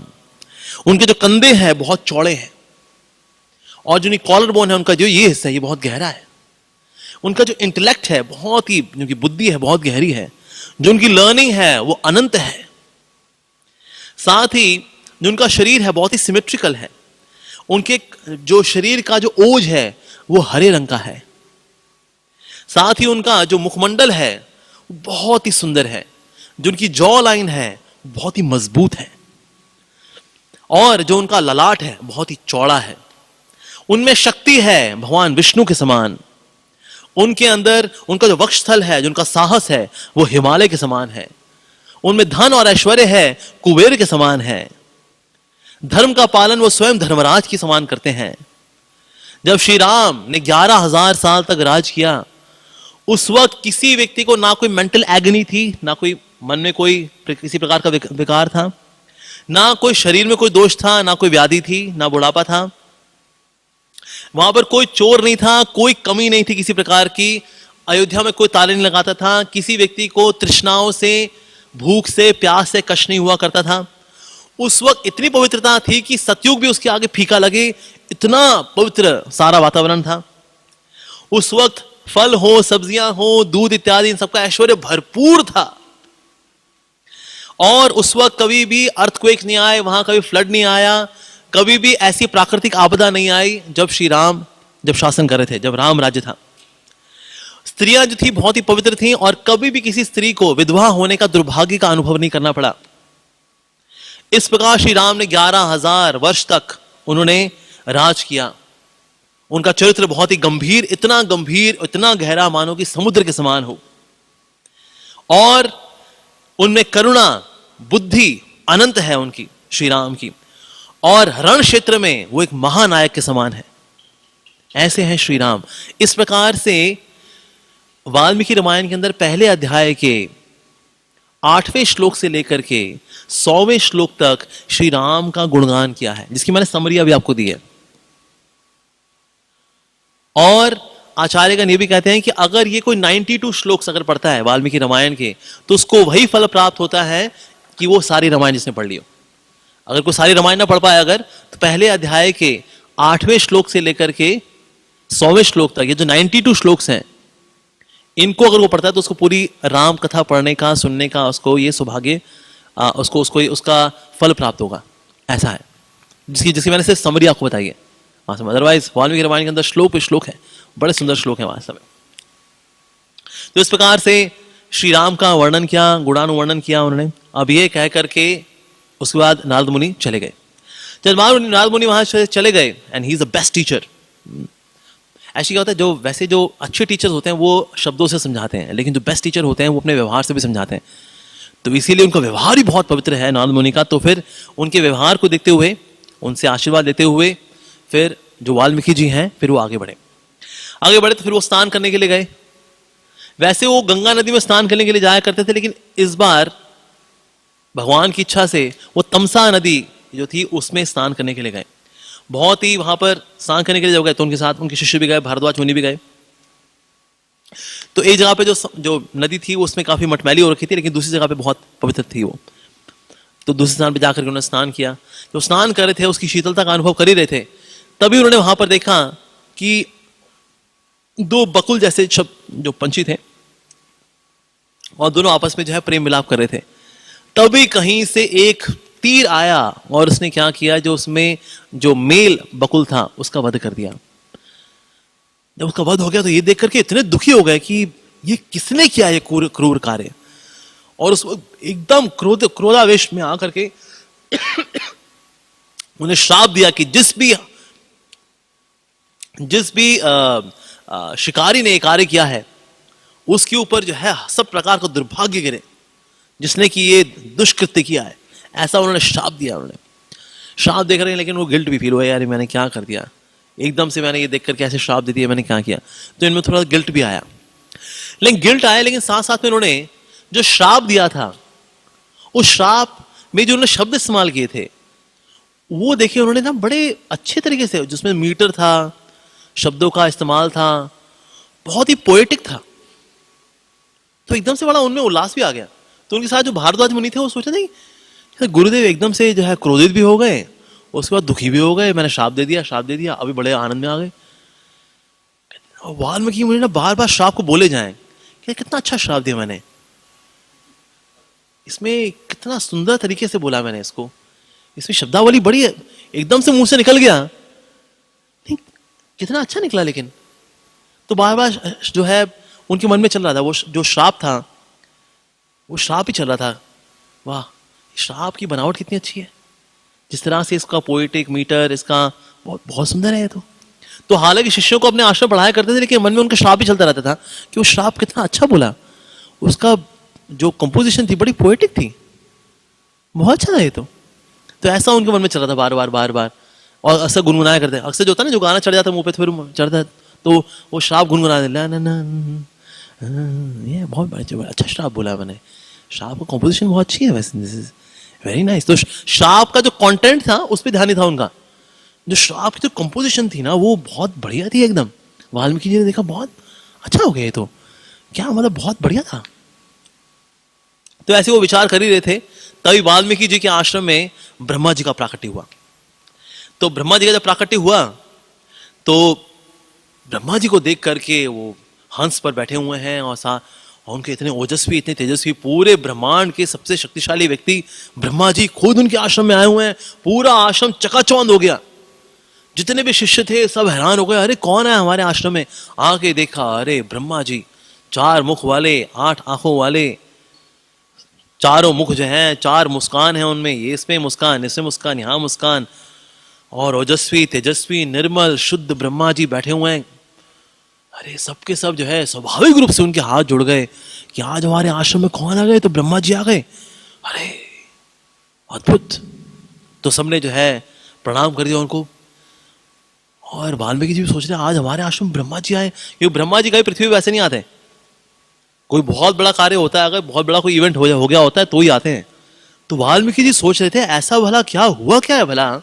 S1: उनके जो कंधे हैं बहुत चौड़े हैं और जो कॉलर बोन है उनका जो ये हिस्सा है ये बहुत गहरा है। उनका जो इंटेलेक्ट है बहुत ही, जो बुद्धि है बहुत गहरी है। जो उनकी लर्निंग है वो अनंत है। साथ ही जो उनका शरीर है बहुत ही सिमेट्रिकल है। उनके जो शरीर का जो ओज है वो हरे रंग का है। साथ ही उनका जो मुखमंडल है वो बहुत ही सुंदर है। जो उनकी जॉ लाइन है बहुत ही मजबूत है और जो उनका ललाट है बहुत ही चौड़ा है। उनमें शक्ति है भगवान विष्णु के समान। उनके अंदर उनका जो वक्षस्थल है, जो उनका साहस है वो हिमालय के समान है। उनमें धन और ऐश्वर्य है कुबेर के समान है। धर्म का पालन वो स्वयं धर्मराज के समान करते हैं। जब श्री राम ने 11,000 साल तक राज किया उस वक्त किसी व्यक्ति को ना कोई मेंटल एगनी थी, ना कोई मन में कोई किसी प्रकार का विकार था, ना कोई शरीर में कोई दोष था, ना कोई व्याधि थी, ना बुढ़ापा था। वहां पर कोई चोर नहीं था, कोई कमी नहीं थी किसी प्रकार की। अयोध्या में कोई ताले नहीं लगाता था। किसी व्यक्ति को तृष्णाओं से, भूख से, प्यास से कष्ट नहीं हुआ करता था। उस वक्त इतनी पवित्रता थी कि सतयुग भी उसके आगे फीका लगे, इतना पवित्र सारा वातावरण था। उस वक्त फल हो, सब्जियां हो, दूध इत्यादि इन सबका ऐश्वर्य भरपूर था। और उस वक्त कभी भी अर्थक्वेक नहीं आए, वहां कभी फ्लड नहीं आया, कभी भी ऐसी प्राकृतिक आपदा नहीं आई जब श्री राम जब शासन कर रहे थे, जब राम राज्य था। स्त्रियां जो थी बहुत ही पवित्र थीं और कभी भी किसी स्त्री को विधवा होने का दुर्भाग्य का अनुभव नहीं करना पड़ा। इस प्रकार श्री राम ने 11,000 वर्ष तक उन्होंने राज किया। उनका चरित्र बहुत ही गंभीर, इतना गहरा मानो कि समुद्र के समान हो। और उनमें करुणा, बुद्धि अनंत है उनकी, श्री राम की। और रण क्षेत्र में वो एक महानायक के समान है। ऐसे हैं श्री राम। इस प्रकार से वाल्मीकि रामायण के अंदर पहले अध्याय के 8वें श्लोक से लेकर के 100वें श्लोक तक श्री राम का गुणगान किया है, जिसकी मैंने समरी अभी आपको दी है। और आचार्य का ये भी कहते हैं कि अगर ये कोई 92 श्लोक अगर पढ़ता है वाल्मीकि रामायण के तो उसको वही फल प्राप्त होता है कि वो सारी रामायण जिसने पढ़ ली हो। अगर कोई सारी रामायण ना पढ़ पाए अगर, तो पहले अध्याय के 8वें श्लोक से लेकर के 100वें श्लोक तक ये जो 92 श्लोक्स हैं इनको अगर वो पढ़ता है तो उसको पूरी राम कथा पढ़ने का, सुनने का उसको ये सौभाग्य उसका फल प्राप्त होगा। ऐसा है जिसकी मैंने सिर्फ समरी आपको बताई है। अदरवाइज वाल्मीकि रामायण के अंदर श्लोक पे श्लोक है, बड़े सुंदर श्लोक है वास्तव में। तो इस प्रकार से श्री राम का वर्णन किया, गुणानुवर्णन किया उन्होंने। अब ये कह करके उसके बाद नारद मुनि चले गए। जब नारद मुनि वहां चले गए, and he is the best teacher, ऐसे क्या होता है, जो वैसे जो अच्छे टीचर्स होते हैं वो शब्दों से समझाते हैं, लेकिन जो बेस्ट टीचर होते हैं वो अपने व्यवहार से भी समझाते हैं। तो इसीलिए उनका व्यवहार ही बहुत पवित्र है नारद मुनि का। तो फिर उनके व्यवहार को देखते हुए, उनसे आशीर्वाद लेते हुए, फिर जो वाल्मीकि जी हैं फिर वो आगे बढ़े। आगे बढ़े तो फिर वो स्नान करने के लिए गए। वैसे वो गंगा नदी में स्नान करने के लिए जाया करते थे, लेकिन इस बार भगवान की इच्छा से वो तमसा नदी जो थी उसमें स्नान करने के लिए गए। बहुत ही वहां पर स्नान करने के लिए जब गए तो उनके साथ उनके शिष्य भी गए, भारद्वाज मुनि भी गए। तो एक जगह पे जो नदी थी उसमें काफी मटमैली हो रखी थी, लेकिन दूसरी जगह पे बहुत पवित्र थी वो। तो दूसरे स्थान पे जाकर उन्होंने स्नान किया। जो स्नान कर रहे थे उसकी शीतलता का अनुभव कर ही रहे थे, तभी उन्होंने वहां पर देखा कि दो बकुल जैसे जो पंछी थे और दोनों आपस में जो है प्रेम मिलाप कर रहे थे। तभी कहीं से एक तीर आया और उसने क्या किया, जो उसमें जो मेल बकुल था उसका वध कर दिया। जब उसका वध हो गया तो ये देख करके इतने दुखी हो गए कि ये किसने किया ये क्रूर कार्य। और उस एकदम क्रोधावेश में आकर के उन्हें श्राप दिया कि जिस भी शिकारी ने ये कार्य किया है उसके ऊपर जो है सब प्रकार का दुर्भाग्य गिरे, जिसने कि ये दुष्कृत्य किया है। ऐसा उन्होंने श्राप दिया। उन्होंने श्राप देख रहे हैं, लेकिन वो गिल्ट भी फील हुआ, यार मैंने क्या कर दिया, एकदम से मैंने ये देख करके ऐसे श्राप दे दिया, मैंने क्या किया। तो इनमें थोड़ा गिल्ट भी आया। लेकिन साथ साथ में उन्होंने जो श्राप दिया था उस श्राप में जो उन्होंने शब्द इस्तेमाल किए थे वो देखिए उन्होंने ना बड़े अच्छे तरीके से, जिसमें मीटर था, शब्दों का इस्तेमाल था, बहुत ही पोएटिक था। तो एकदम से बड़ा उनमें उल्लास भी आ गया। तो उनके साथ जो भारद्वाज मुनि थे वो सोचे नहीं, गुरुदेव एकदम से जो है क्रोधित भी हो गए, उसके बाद दुखी भी हो गए, मैंने श्राप दे दिया, अभी बड़े आनंद में आ गए। वाल्मीकि मुनि ना बार बार श्राप को बोले जाएं कि कितना अच्छा श्राप दिया मैंने, इसमें कितना सुंदर तरीके से बोला मैंने इसको, इसमें शब्दावली बड़ी है, एकदम से मुंह से निकल गया, नहीं कितना अच्छा निकला। लेकिन तो बार बार जो है उनके मन में चल रहा था, वो जो श्राप था वो श्राप ही चल रहा था। वाह, श्राप की बनावट कितनी अच्छी है, जिस तरह से इसका पोएटिक मीटर, इसका बहुत बहुत सुंदर है। तो हालांकि शिष्यों को अपने आश्रम पढ़ाया करते थे, लेकिन मन में उनका श्राप ही चलता रहता था कि वो श्राप कितना अच्छा बोला, उसका जो कंपोजिशन थी बड़ी पोएटिक थी, बहुत अच्छा था ये। तो ऐसा उनके मन में चल रहा था बार बार। और अक्सर गुनगुनाया करते, अक्सर जो होता है ना, जो गाना चढ़ जाता है मुंह पे, तो फिर चढ़ता है तो वो श्राप गुनगुना दे, ये बहुत अच्छा श्राप बोला मैंने, श्राप का कंपोजिशन बहुत अच्छी है वैसे, दिस इज वेरी नाइस। तो श्राप का जो कंटेंट था उस पर ध्यान नहीं था उनका, जो श्राप की जो कंपोजिशन थी ना वो बहुत बढ़िया थी एकदम। वाल्मीकि जी ने देखा बहुत अच्छा हो गया ये, तो क्या मतलब बहुत बढ़िया था। तो ऐसे वो विचार कर ही रहे थे, तभी वाल्मीकि जी के आश्रम में ब्रह्मा जी का प्राकट्य हुआ। तो ब्रह्मा जी का जब प्राकट्य हुआ तो ब्रह्मा जी को देख करके, वो हंस पर बैठे हुए हैं और उनके इतने ओजस्वी, इतने तेजस्वी, पूरे ब्रह्मांड के सबसे शक्तिशाली व्यक्ति ब्रह्मा जी खुद उनके आश्रम में आए हुए हैं। पूरा आश्रम चकाचौंध हो गया, जितने भी शिष्य थे सब हैरान हो गए, अरे कौन है हमारे आश्रम में। आके देखा, अरे ब्रह्मा जी, 4 मुख वाले, 8 आंखों वाले, चारों मुख जो हैं, 4 मुस्कान है उनमें, ये इसमें मुस्कान, इसमें मुस्कान, यहाँ मुस्कान, और ओजस्वी, तेजस्वी, निर्मल, शुद्ध ब्रह्मा जी बैठे हुए हैं। अरे सबके सब जो है स्वाभाविक रूप से उनके हाथ जुड़ गए कि आज हमारे आश्रम में कौन आ गए, तो ब्रह्मा जी आ गए। अरे अद्भुत। तो सबने जो है प्रणाम कर दिया उनको। और वाल्मीकि जी भी सोच रहे आज हमारे आश्रम में ब्रह्मा जी आए, क्योंकि ब्रह्मा जी कभी पृथ्वी पे वैसे नहीं आते, कोई बहुत बड़ा कार्य होता है, अगर बहुत बड़ा कोई इवेंट हो गया होता है तो ही आते हैं। तो वाल्मीकि जी सोच रहे थे ऐसा भला क्या हुआ, क्या है भला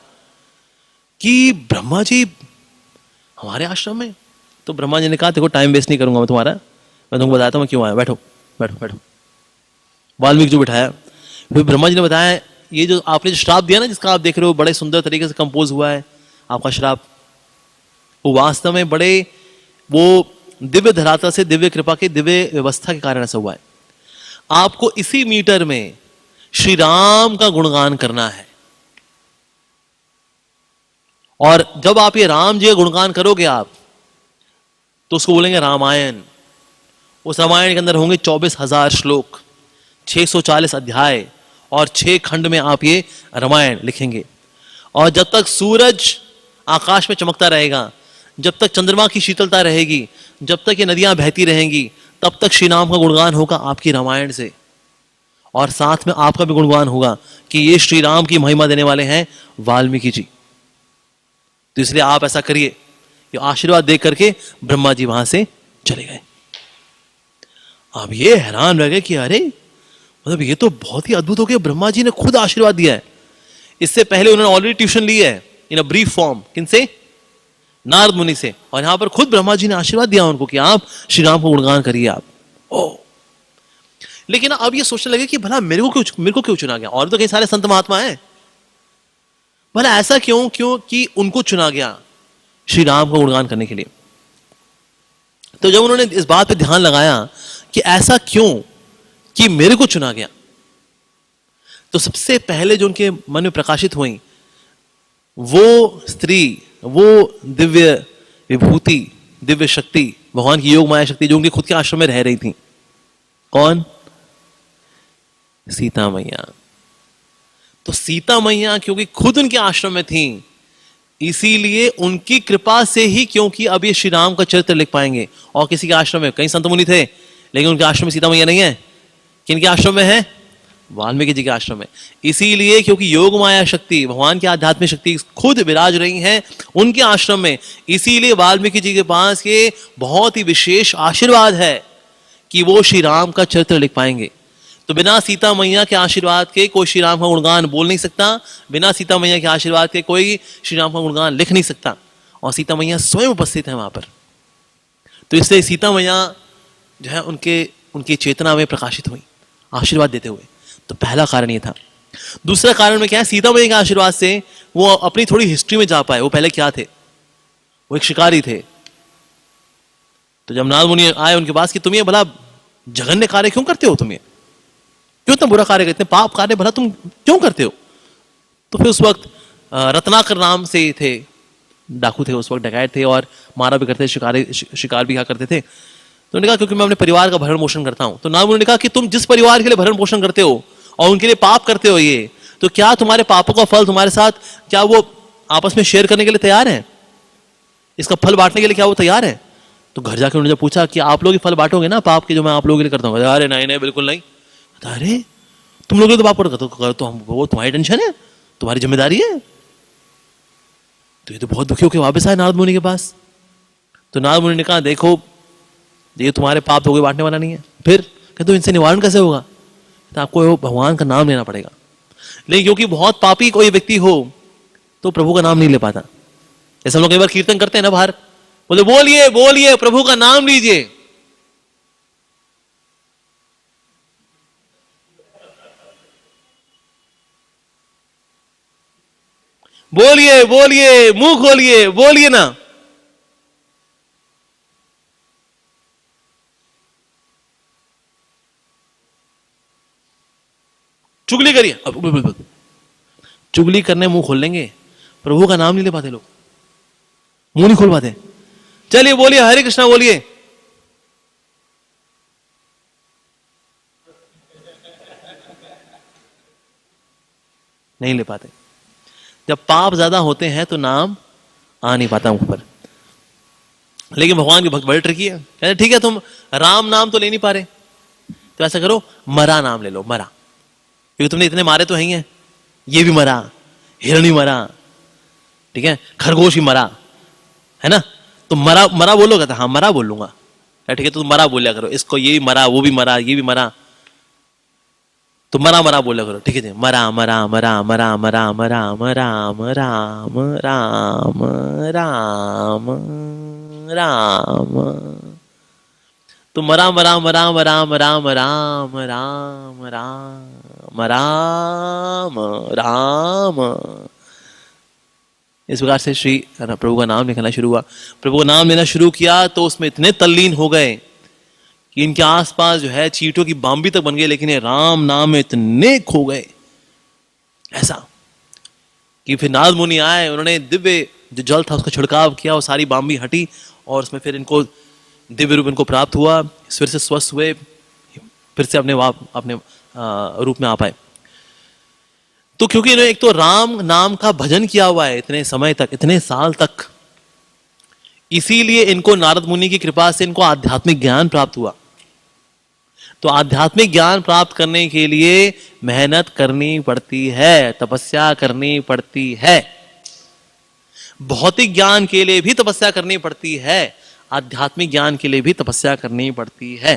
S1: कि ब्रह्मा जी हमारे आश्रम में। तो ब्रह्मा जी ने कहा, देखो टाइम वेस्ट नहीं करूंगा मैं तुम्हारा, मैं तुमको बताता हूँ क्यों आया, बैठो बैठो बैठो। वाल्मीकि जी बिठाया, फिर ब्रह्मा जी ने बताया, ये जो आपने जो श्राप दिया ना, जिसका आप देख रहे हो बड़े सुंदर तरीके से कंपोज हुआ है आपका श्राप, वो वास्तव में बड़े वो दिव्य धरातल से, दिव्य कृपा की, दिव्य व्यवस्था के कारण ऐसा हुआ है। आपको इसी मीटर में श्री राम का गुणगान करना है, और जब आप ये राम जी का गुणगान करोगे आप, तो उसको बोलेंगे रामायण। उस रामायण के अंदर होंगे 24,000 श्लोक, 640 अध्याय, और 6 खंड में आप ये रामायण लिखेंगे। और जब तक सूरज आकाश में चमकता रहेगा, जब तक चंद्रमा की शीतलता रहेगी, जब तक ये नदियां बहती रहेंगी, तब तक श्री राम का गुणगान होगा आपकी रामायण से, और साथ में आपका भी गुणगान होगा कि ये श्री राम की महिमा देने वाले हैं वाल्मीकि जी। तो इसलिए आप ऐसा करिए। ये आशीर्वाद देख करके ब्रह्मा जी वहां से चले गए। अब ये हैरान रह गए कि अरे मतलब ये तो बहुत ही अद्भुत हो गया, ब्रह्मा जी ने खुद आशीर्वाद दिया है। इससे पहले उन्होंने ऑलरेडी ट्यूशन ली है इन अ ब्रीफ फॉर्म, किनसे? नारद मुनि से, और यहां पर खुद ब्रह्मा जी ने आशीर्वाद दिया उनको कि आप श्री राम को गुणगान करिए आप। ओ लेकिन अब ये सोचने लगे कि भला मेरे को क्यों चुना गया? और तो कई सारे संत महात्मा हैं, भला ऐसा क्यों कि उनको चुना गया श्री राम का गुणगान करने के लिए? तो जब उन्होंने इस बात पे ध्यान लगाया कि ऐसा क्यों कि मेरे को चुना गया, तो सबसे पहले जो उनके मन में प्रकाशित हुई वो स्त्री, वो दिव्य विभूति, दिव्य शक्ति, भगवान की योग माया शक्ति जो उनके खुद के आश्रम में रह रही थी। कौन? सीता मैया। तो सीता मैया क्योंकि खुद उनके आश्रम में थी, इसीलिए उनकी कृपा से ही क्योंकि अब ये श्री राम का चरित्र लिख पाएंगे। और किसी के आश्रम में, कई संत मुनि थे लेकिन उनके आश्रम में सीता मैया नहीं है। किनके आश्रम में है? वाल्मीकि जी के आश्रम में। इसीलिए क्योंकि योग माया शक्ति, भगवान की आध्यात्मिक शक्ति खुद विराज रही हैं उनके आश्रम में, इसीलिए वाल्मीकि जी के पास ये बहुत ही विशेष आशीर्वाद है कि वो श्री राम का चरित्र लिख पाएंगे। तो बिना सीता मैया के आशीर्वाद के कोई श्री राम का गुणगान बोल नहीं सकता, बिना सीता मैया के आशीर्वाद के कोई श्री राम का गुणगान लिख नहीं सकता। और सीता मैया स्वयं उपस्थित है वहां पर। तो इसलिए सीता मैया जो है उनकी चेतना में प्रकाशित हुई आशीर्वाद देते हुए। तो पहला कारण ये था। दूसरा कारण में क्या है? सीता मैया के आशीर्वाद से वो अपनी थोड़ी हिस्ट्री में जा पाए। वो पहले क्या थे? वो एक शिकारी थे। तो जब नारद मुनि आए उनके पास कि तुम ये भला जघन्य कार्य क्यों करते हो, तुम ये क्यों इतना बुरा कार्य करते, पाप कार्य भला तुम क्यों करते हो? तो फिर उस वक्त रत्नाकर नाम से थे, डाकू थे उस वक्त, डकैत थे और मारा भी करते, शिकार भी क्या करते थे। तो उन्होंने कहा क्योंकि मैं अपने परिवार का भरण पोषण करता हूं। तो नारद मुनि ने कहा कि तुम जिस परिवार के लिए भरण पोषण करते हो और उनके लिए पाप करते हो, ये तो क्या तुम्हारे पापों का फल तुम्हारे साथ, क्या वो आपस में शेयर करने के लिए तैयार है? इसका फल बांटने के लिए क्या वो तैयार है? तो घर जाकर उन्होंने जब पूछा कि आप लोग ही फल बांटोगे ना पाप के जो मैं आप लोगों के लिए करता हूँ? अरे नहीं नहीं बिल्कुल नहीं। अरे तुम लोग तो पाप कर तो हम, वो तुम्हारी टेंशन है, तुम्हारी जिम्मेदारी है। तो ये तो बहुत दुखी होकर वापस आए नारद मुनि के पास। तो नारद मुनि ने कहा देखो ये तुम्हारे पाप तो कोई बांटने वाला नहीं है। फिर कहते तो इनसे निवारण कैसे होगा? तो आपको भगवान का नाम लेना पड़ेगा। लेकिन क्योंकि बहुत पापी कोई व्यक्ति हो तो प्रभु का नाम नहीं ले पाता। जैसे हम लोग कई बार कीर्तन करते हैं ना बाहर, बोले बोलिए बोलिए प्रभु का नाम लीजिए, बोलिए बोलिए मुंह खोलिए बोलिए ना। चुगली करिए, अब चुगली करने मुंह खोल लेंगे, प्रभु का नाम नहीं ले पाते लोग, मुंह नहीं खोल पाते। चलिए बोलिए हरे कृष्णा बोलिए, नहीं ले पाते। जब पाप ज्यादा होते हैं तो नाम आ नहीं पाता मुख पर। लेकिन भगवान के भक्त बड़े ट्रिकी है, कहते ठीक है तुम राम नाम तो ले नहीं पा रहे, तो ऐसा करो मरा नाम ले लो, मरा, क्योंकि तुमने इतने मारे तो हैं ही हैं, ये भी मरा, हिरणी मरा, ठीक है, खरगोश ही मरा, है ना, तो मरा मरा बोलोगे? तो हाँ मरा बोल लूंगा। ठीक है तो मरा बोलिया करो, इसको ये भी मरा, वो भी मरा, ये भी मरा, तो मरा मरा बोलिया करो। ठीक है जी, मरा मरा मरा मरा मरा मरा मरा मरा राम राम राम, तो मरा मरा मरा मरा मरा राम राम राम राम राम। इस प्रकार से श्री प्रभु का नाम लिखना शुरू हुआ। प्रभु का नाम लेना शुरू किया तो उसमें इतने तल्लीन हो गए कि इनके आसपास जो है चींटों की बाम्बी तक बन गई, लेकिन ये राम नाम में इतने खो गए ऐसा कि फिर नारद मुनि आए, उन्होंने दिव्य जो जल था उसका छिड़काव किया, वो सारी बाम्बी हटी और उसमें फिर इनको दिव्य रूप इनको प्राप्त हुआ, फिर से स्वस्थ हुए, फिर से अपने रूप में आ पाए। तो क्योंकि इन्होंने एक तो राम नाम का भजन किया हुआ है इतने समय तक, इतने साल तक, इसीलिए इनको नारद मुनि की कृपा से इनको आध्यात्मिक ज्ञान प्राप्त हुआ। तो आध्यात्मिक ज्ञान प्राप्त करने के लिए मेहनत करनी पड़ती है, तपस्या करनी पड़ती है। भौतिक ज्ञान के लिए भी तपस्या करनी पड़ती है, आध्यात्मिक ज्ञान के लिए भी तपस्या करनी पड़ती है।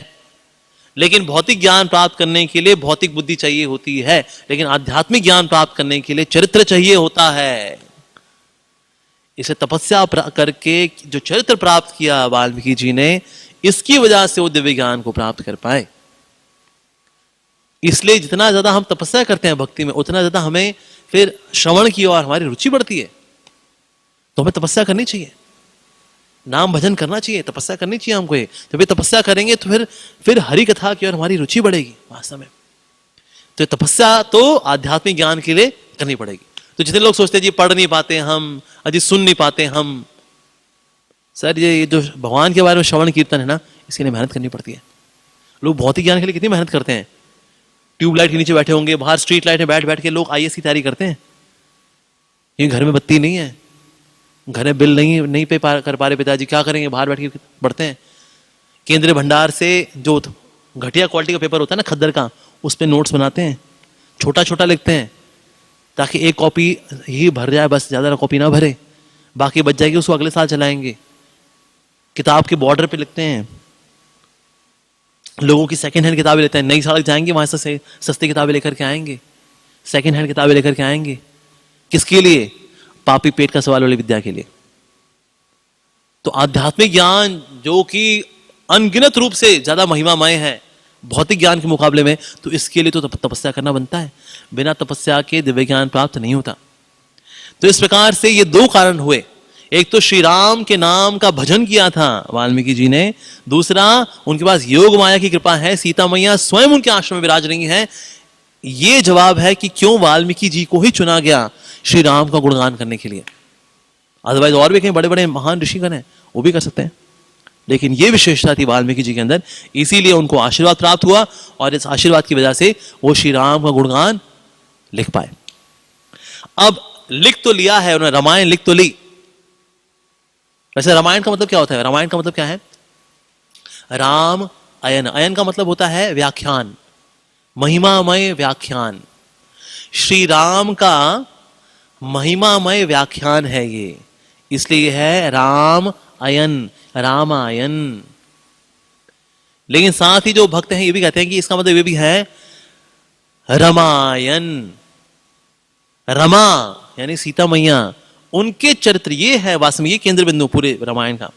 S1: लेकिन भौतिक ज्ञान प्राप्त करने के लिए भौतिक बुद्धि चाहिए होती है, लेकिन आध्यात्मिक ज्ञान प्राप्त करने के लिए चरित्र चाहिए होता है। इसे तपस्या करके जो चरित्र प्राप्त किया वाल्मीकि जी ने, इसकी वजह से वो दिव्य ज्ञान को प्राप्त कर पाए। इसलिए जितना ज्यादा हम तपस्या करते हैं भक्ति में, उतना ज्यादा हमें फिर श्रवण की ओर हमारी रुचि बढ़ती है। तो हमें तपस्या करनी चाहिए, नाम भजन करना चाहिए, तपस्या करनी चाहिए हमको। जब ये तपस्या करेंगे तो फिर हरि कथा की ओर हमारी रुचि बढ़ेगी वास्तव में। तो तपस्या तो आध्यात्मिक ज्ञान के लिए करनी पड़ेगी। तो जितने लोग सोचते हैं जी पढ़ नहीं पाते हम, अजी सुन नहीं पाते हम, सर ये जो भगवान के बारे में श्रवण कीर्तन है ना, इसके लिए मेहनत करनी पड़ती है। लोग भौतिक ज्ञान के लिए कितनी मेहनत करते हैं। ट्यूबलाइट के नीचे बैठे होंगे, बाहर स्ट्रीट लाइट में बैठ बैठ के लोग आईएएस की तैयारी करते हैं, क्योंकि घर में बत्ती नहीं है, घर में बिल नहीं पे कर पा रहे पिताजी, क्या करेंगे, बाहर बैठ के पढ़ते हैं। केंद्रीय भंडार से जो घटिया क्वालिटी का पेपर होता है ना, खद्दर का, उस पर नोट्स बनाते हैं, छोटा छोटा लिखते हैं ताकि एक कॉपी ही भर जाए, बस ज्यादा कॉपी ना भरे, बाकी बच जाएगी, उसको अगले साल चलाएंगे। किताब के बॉर्डर पे लिखते हैं। लोगों की सेकंड हैंड किताबें लेते हैं, नई सड़क जाएंगे वहां से सस्ती किताबें लेकर के आएंगे, सेकंड हैंड किताबें लेकर के आएंगे। किसके लिए? पापी पेट का सवाल वाली विद्या के लिए। तो आध्यात्मिक ज्ञान जो कि अनगिनत रूप से ज्यादा महिमामय है भौतिक ज्ञान के मुकाबले में, तो इसके लिए तो तपस्या करना बनता है। बिना तपस्या के दिव्य ज्ञान प्राप्त नहीं होता। तो इस प्रकार से ये दो कारण हुए, एक तो श्री राम के नाम का भजन किया था वाल्मीकि जी ने, दूसरा उनके पास योग माया की कृपा है, सीता मैया स्वयं उनके आश्रम में विराज रही हैं। ये जवाब है कि क्यों वाल्मीकि जी को ही चुना गया श्री राम का गुणगान करने के लिए। अदरवाइज और भी कहीं बड़े बड़े महान ऋषिगण हैं, वो भी कर सकते हैं, लेकिन ये विशेषता थी वाल्मीकि जी के अंदर, इसीलिए उनको आशीर्वाद प्राप्त हुआ और इस आशीर्वाद की वजह से वो श्री राम का गुणगान लिख पाए। अब लिख तो लिया है उन्होंने, रामायण लिख तो ली। वैसे रामायण का मतलब क्या होता है? रामायण का मतलब क्या है? राम अयन, अयन का मतलब होता है व्याख्यान, महिमामय व्याख्यान। श्री राम का महिमामय व्याख्यान है ये, इसलिए है राम अयन, रामायण। लेकिन साथ ही जो भक्त हैं ये भी कहते हैं कि इसका मतलब ये भी है रमायन। रमा यानी सीता मैया, उनके चरित्र ये है वास्तव में, ये केंद्र बिंदु पूरे रामायण का,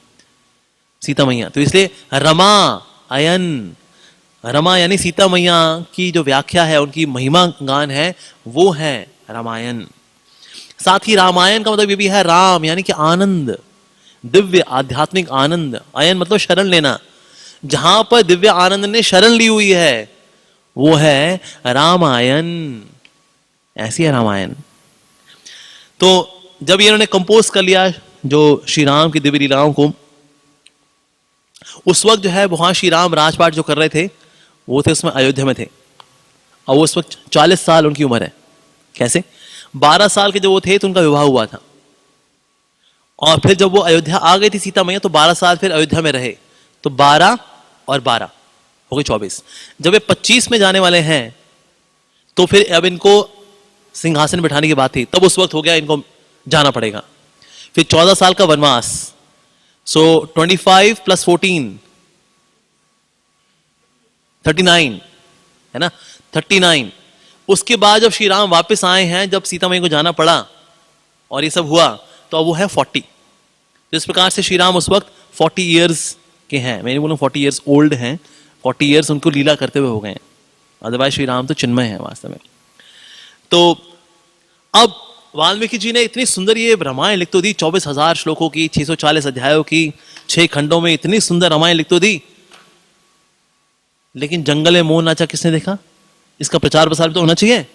S1: सीता मैया। तो इसलिए रमा अयन, रमा यानी सीता मैया की जो व्याख्या है, उनकी महिमा गान है, वो है रामायण। साथ ही रामायण का मतलब ये भी है राम यानी कि आनंद, दिव्य आध्यात्मिक आनंद। अयन मतलब शरण लेना, जहां पर दिव्य आनंद ने शरण ली हुई है वो है रामायण। ऐसी है रामायण। तो जब इन्होंने कंपोज कर लिया जो श्री राम की दिव्य लीलाओं को, उस वक्त जो है वहां श्री राम राजपाट जो कर रहे थे वो थे उसमें अयोध्या में थे, और उस वक्त 40 साल उनकी उम्र है। कैसे? 12 साल के जब वो थे तो उनका विवाह हुआ था, और फिर जब वो अयोध्या आ गई थी सीता मैया, तो 12 साल फिर अयोध्या में रहे, तो 12 और 12 हो गए 24। जब ये 25 में जाने वाले हैं तो फिर अब इनको सिंहासन बिठाने की बात थी, तब उस वक्त हो गया इनको जाना पड़ेगा। फिर 14 साल का वनवास, सो 25 + 14 39 है ना, 39। उसके बाद जब श्री राम वापस आए हैं, जब सीता मैया को जाना पड़ा और ये सब हुआ, तो अब वो है 40। तो इस प्रकार से श्री राम उस वक्त 40 ईयर्स के हैं, मैं नहीं बोलूं 40 ईयर्स ओल्ड हैं, 40 ईयर्स उनको लीला करते हुए हो गए हैं। अदरवाइज श्री राम तो चिन्मय है वास्तव में। तो अब वाल्मीकि जी ने इतनी सुंदर ये रामायण लिख तो दी, 24,000 श्लोकों की, 640 अध्यायों की, 6 खंडों में इतनी सुंदर रामायण लिख तो दी, लेकिन जंगल में मोर नाचा किसने देखा? इसका प्रचार प्रसार भी तो होना चाहिए।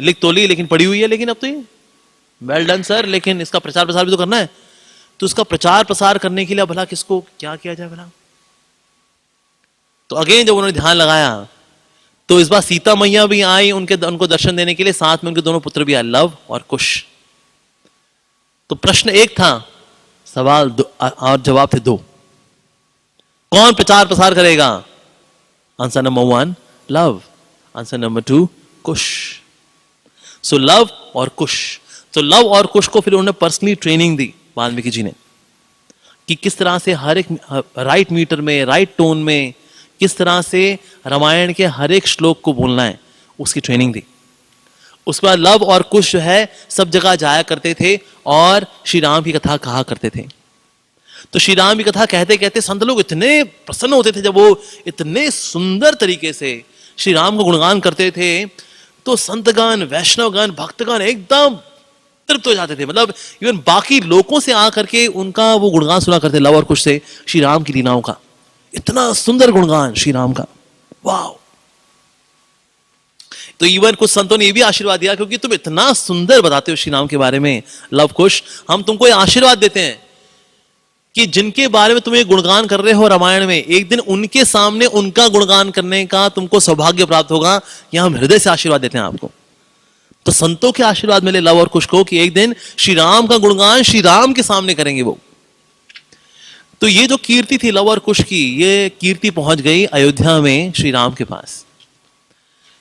S1: लिख तो ली लेकिन पड़ी हुई है, लेकिन अब तो ये वेल डन सर, लेकिन इसका प्रचार प्रसार भी तो करना है। तो इसका प्रचार प्रसार करने के लिए भला किसको क्या किया जाए भला? तो अगेन जब उन्होंने ध्यान लगाया तो इस बार सीता मैया भी आई उनको दर्शन देने के लिए, साथ में उनके दोनों पुत्र भी आए, लव और कुश। तो प्रश्न एक था सवाल और जवाब थे दो। कौन प्रचार प्रसार करेगा? Answer number 1 love, answer number 2 कुश। सो लव और कुश। तो लव और कुश को फिर उन्होंने पर्सनली ट्रेनिंग दी वाल्मीकि जी ने कि किस तरह से हर एक राइट मीटर में, राइट टोन में किस तरह से रामायण के हर एक श्लोक को बोलना है, उसकी ट्रेनिंग दी। उसके बाद लव और कुश जो है सब जगह जाया करते थे और श्री राम की कथा कहा करते थे। तो श्री राम की कथा कहते कहते संत लोग इतने प्रसन्न होते थे जब वो इतने सुंदर तरीके से श्री राम का गुणगान करते थे, तो संतगण, वैष्णवगण, भक्तगण एकदम तृप्त हो जाते थे। मतलब इवन बाकी लोगों से आकर के उनका वो गुणगान सुना करते लव और कुश से श्री राम की लीलाओं का। इतना सुंदर गुणगान श्री राम का, वाह। तो इवन कुछ संतों ने ये भी आशीर्वाद दिया, क्योंकि तुम इतना सुंदर बताते हो श्री राम के बारे में लव कुश, हम तुमको ये आशीर्वाद देते हैं कि जिनके बारे में तुम ये गुणगान कर रहे हो रामायण में, एक दिन उनके सामने उनका गुणगान करने का तुमको सौभाग्य प्राप्त होगा। यह हम हृदय से आशीर्वाद देते हैं आपको। तो संतों के आशीर्वाद मिले लव और कुश को कि एक दिन श्री राम का गुणगान श्री राम के सामने करेंगे वो। तो ये जो कीर्ति थी लव और कुश की, ये कीर्ति पहुंच गई अयोध्या में श्री राम के पास।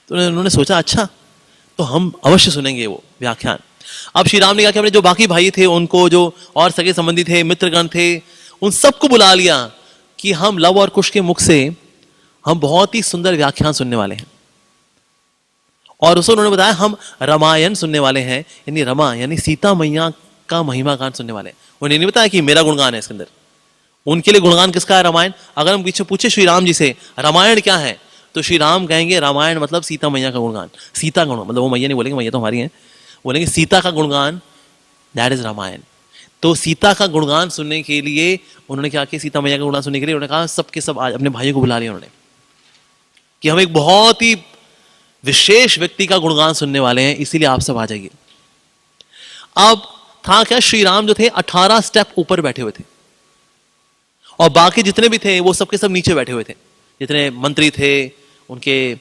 S1: तो उन्होंने सोचा अच्छा तो हम अवश्य सुनेंगे वो व्याख्यान। अब श्री राम ने कहा कि अपने जो बाकी भाई थे उनको, जो और सगे संबंधी थे, मित्रगण थे, उन सबको बुला लिया कि हम लव और कुश के मुख से हम बहुत ही सुंदर व्याख्यान सुनने वाले हैं। और उसको उन्होंने बताया हम रामायण सुनने वाले हैं, यानी रमा यानी सीता मैया का महिमा गान सुनने वाले हैं। उन्हें नहीं बताया कि मेरा गुणगान है इसके अंदर। उनके लिए गुणगान किसका है? रामायण। अगर हम पीछे पूछे श्री राम जी से रामायण क्या है, तो श्री राम कहेंगे रामायण मतलब सीता मैया का गुणगान। सीता गुण मतलब वो मैया नहीं बोलेंगे, मैया तो हमारी है, बोलेंगे सीता का गुणगान, दैट इज रामायण। तो सीता का गुणगान सुनने के लिए उन्होंने क्या किया, सीता मैया का गुणगान सुनने के लिए उन्होंने कहा सबके सब आज अपने भाइयों को बुला लिया उन्होंने कि हम एक बहुत ही विशेष व्यक्ति का गुणगान सुनने वाले हैं, इसीलिए आप सब आ जाइए। अब था क्या, श्री राम जो थे 18 स्टेप ऊपर बैठे हुए थे और बाकी जितने भी थे वो सबके सब नीचे बैठे हुए थे। जितने मंत्री थे, उनके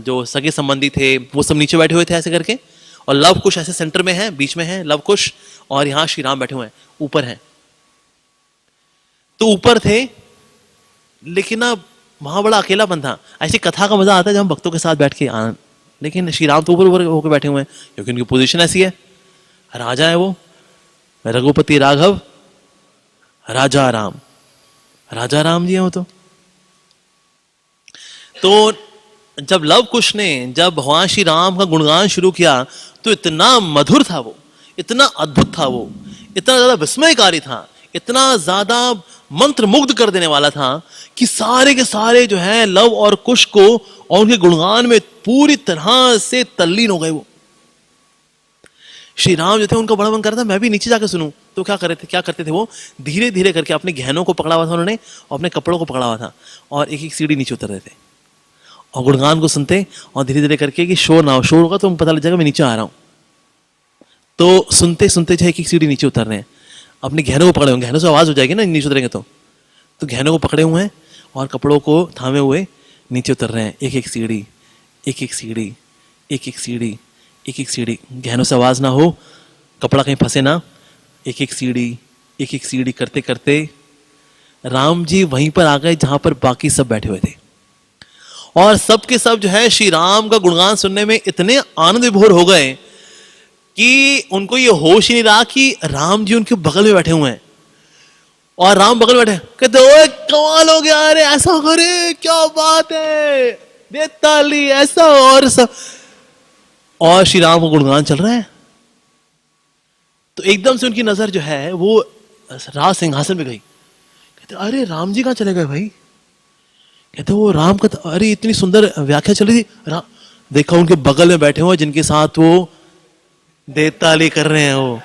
S1: जो सगे संबंधी थे, वो सब नीचे बैठे हुए थे ऐसे करके। और लव कुश ऐसे सेंटर में है, बीच में है लव कुश, और यहां श्री राम बैठे हुए हैं, ऊपर हैं। तो ऊपर थे, लेकिन अब वहां बड़ा अकेलापन था। ऐसी कथा का मजा आता है जब हम भक्तों के साथ बैठ के आनंद, लेकिन श्री राम तो ऊपर ऊपर होकर बैठे हुए हैं, क्योंकि उनकी पोजीशन ऐसी है, राजा है वो, रघुपति राघव राजा राम, राजा राम जी है वो। तो जब लव कुश ने जब भगवान श्री राम का गुणगान शुरू किया तो इतना मधुर था वो, इतना अद्भुत था वो, इतना ज्यादा विस्मयकारी था, इतना ज्यादा मंत्र मुग्ध कर देने वाला था कि सारे के सारे जो है लव और कुश को और उनके गुणगान में पूरी तरह से तल्लीन हो गए वो। श्री राम जो थे उनका बड़ा मन कर रहा था मैं भी नीचे जाकर सुनूं। तो क्या करते थे वो, धीरे धीरे करके अपने गहनों को पकड़ा हुआ था उन्होंने और अपने कपड़ों को पकड़ा हुआ था और एक एक सीढ़ी नीचे उतर रहे थे और गुणगान को सुनते और धीरे धीरे करके कि शोर ना हो, शोर होगा तो पता लग जाएगा मैं नीचे आ रहा हूं। तो सुनते सुनते जो है एक एक सीढ़ी नीचे उतर रहे हैं, अपने गहनों को पकड़े हुए, गहनों से आवाज हो जाएगी ना नीचे उतरेंगे तो गहनों को पकड़े हुए हैं और कपड़ों को थामे हुए नीचे उतर रहे हैं, एक एक सीढ़ी, एक एक सीढ़ी, एक एक सीढ़ी, एक एक सीढ़ी, गहनों से आवाज ना हो, कपड़ा कहीं फंसे ना, एक एक सीढ़ी करते करते राम जी वहीं पर आ गए जहां पर बाकी सब बैठे हुए थे। और सब के सब जो है श्री राम का गुणगान सुनने में इतने आनंद विभोर हो गए कि उनको ये होश ही नहीं रहा कि राम जी उनके बगल में बैठे हुए हैं। और राम बगल में बैठे, कहते ओए कमाल हो गया, अरे ऐसा करे, क्या बात है, दे ताली, ऐसा और सब। और श्री राम का गुणगान चल रहा है तो एकदम से उनकी नजर जो है वो राज सिंहासन पे गई। कहते अरे राम जी कहां चले गए भाई? कहते वो राम का, अरे इतनी सुंदर व्याख्या चल रही थी, देखा उनके बगल में बैठे हुए जिनके साथ वो देताली कर रहे हैं वो।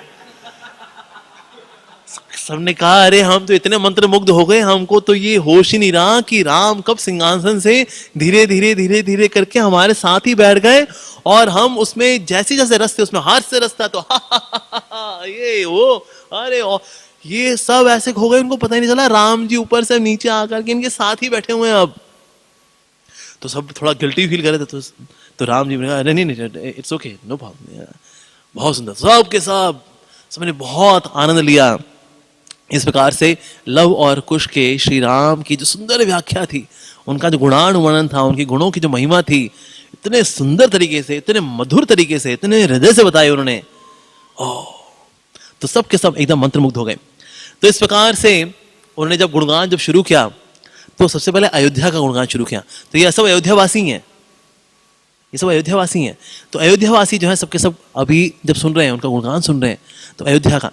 S1: सबने कहा अरे हम तो इतने मंत्र मुग्ध हो गए, हमको तो ये होश ही नहीं रहा कि राम कब सिंहासन से धीरे धीरे धीरे धीरे करके हमारे साथ ही बैठ गए और हम उसमें जैसे जैसे रस्ते उसमें हाथ से रस्ता तो ये वो, अरे ये सब ऐसे हो गए, उनको पता ही नहीं चला राम जी ऊपर से नीचे आकर के इनके साथ ही बैठे हुए हैं। अब तो सब थोड़ा गिल्टी फील कर रहे थे, तो राम जी ने कहा नहीं इट्स ओके, नो प्रॉब्लम, बहुत सुंदर, सबके सब सबने बहुत आनंद लिया। इस प्रकार से लव और कुश के श्री राम की जो सुंदर व्याख्या थी, उनका जो गुणान वर्णन था, उनके गुणों की जो महिमा थी, इतने सुंदर तरीके से, इतने मधुर तरीके से, इतने हृदय से बताए उन्होंने, तो सब के सब एकदम मंत्रमुग्ध हो गए। तो इस प्रकार से उन्होंने जब गुणगान जब शुरू किया, तो सबसे पहले अयोध्या का गुणगान शुरू किया। तो ये सब अयोध्यावासी हैं, ये सब अयोध्यावासी हैं। तो अयोध्यावासी जो है सबके सब अभी जब सुन रहे हैं, उनका गुणगान सुन रहे हैं, तो अयोध्या का,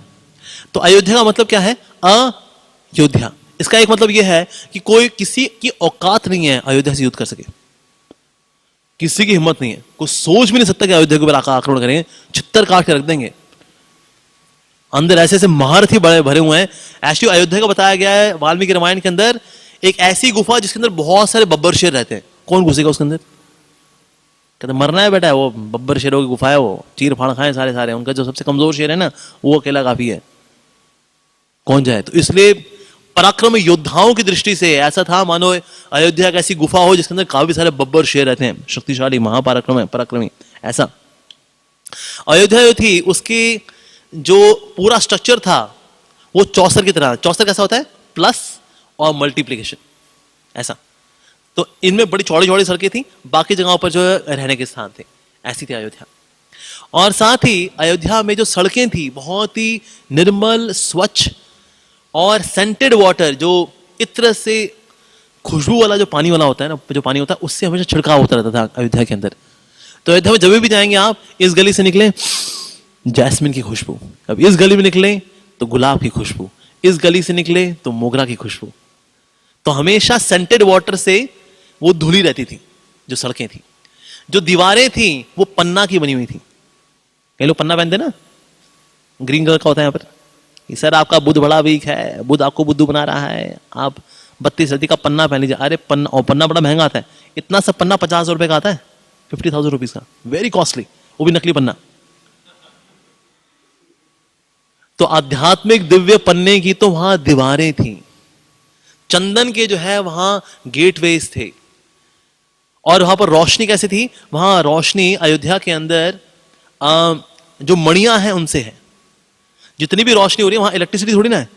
S1: तो अयोध्या का मतलब क्या है? अयोध्या। इसका एक मतलब यह है कि कोई किसी की औकात नहीं है अयोध्या से युद्ध कर सके, किसी की हिम्मत नहीं है, कोई सोच भी नहीं सकता कि अयोध्या के ऊपर आक्रमण करेंगे, छित्तर काट के रख देंगे। अंदर ऐसे ऐसे महारथी बड़े भरे हुए हैं। ऐसी अयोध्या का बताया गया है वाल्मीकि रामायण के अंदर, एक ऐसी गुफा जिसके अंदर बहुत सारे बब्बर शेर रहते हैं। कौन घुसेगा उसके अंदर? कहते मरना है बेटा, वो बब्बर शेरों की गुफा है, वो चीर फाड़ खाए सारे सारे। उनका जो सबसे कमजोर शेर है ना, वो अकेला काफी है, कौन जाए? तो इसलिए पराक्रम योद्धाओं की दृष्टि से ऐसा था मानो अयोध्या एक ऐसी गुफा हो जिसके अंदर काफी सारे बब्बर शेर रहते हैं, शक्तिशाली महापराक्रम है, पराक्रमी। ऐसा अयोध्या जो थी, उसकी जो पूरा स्ट्रक्चर था वो चौसर की तरह। चौसर कैसा होता है? प्लस और मल्टीप्लीकेशन, ऐसा। तो इनमें बड़ी चौड़ी चौड़ी सड़कें थी, बाकी जगहों पर जो रहने के स्थान थे, ऐसी थी अयोध्या। और साथ ही अयोध्या में जो सड़कें थी बहुत ही निर्मल, स्वच्छ और सेंटेड वाटर, जो इत्र से खुशबू वाला जो पानी वाला होता है ना, जो पानी होता है उससे हमेशा छिड़काव होता रहता था अयोध्या के अंदर। तो अयोध्या में जब भी जाएंगे आप, इस गली से निकले जैस्मिन की खुशबू, अब इस गली में निकले तो गुलाब की खुशबू, इस गली से निकले तो मोगरा की खुशबू। तो हमेशा सेंटेड वाटर से वो धुली रहती थी जो सड़कें थी। जो दीवारें थी वो पन्ना की बनी हुई थी। कई लोग पन्ना पहनते ना, ग्रीन कलर का होता है यहाँ पर। सर आपका बुध बड़ा वीक है, बुध आपको बुद्धू बना रहा है, आप 32 सदी का पन्ना पहन लीजिए। अरे पन्ना, और पन्ना बड़ा महंगा आता है, इतना सब पन्ना 50 रुपए का आता है, 50,000 रुपीज का, वेरी कॉस्टली, वो भी नकली पन्ना। तो आध्यात्मिक दिव्य पन्ने की तो वहां दीवारें थी, चंदन के जो है वहां गेटवेज थे। और वहां पर रोशनी कैसे थी? वहां रोशनी अयोध्या के अंदर जो मणियां हैं उनसे है। जितनी भी रोशनी हो रही है वहां इलेक्ट्रिसिटी थोड़ी ना है,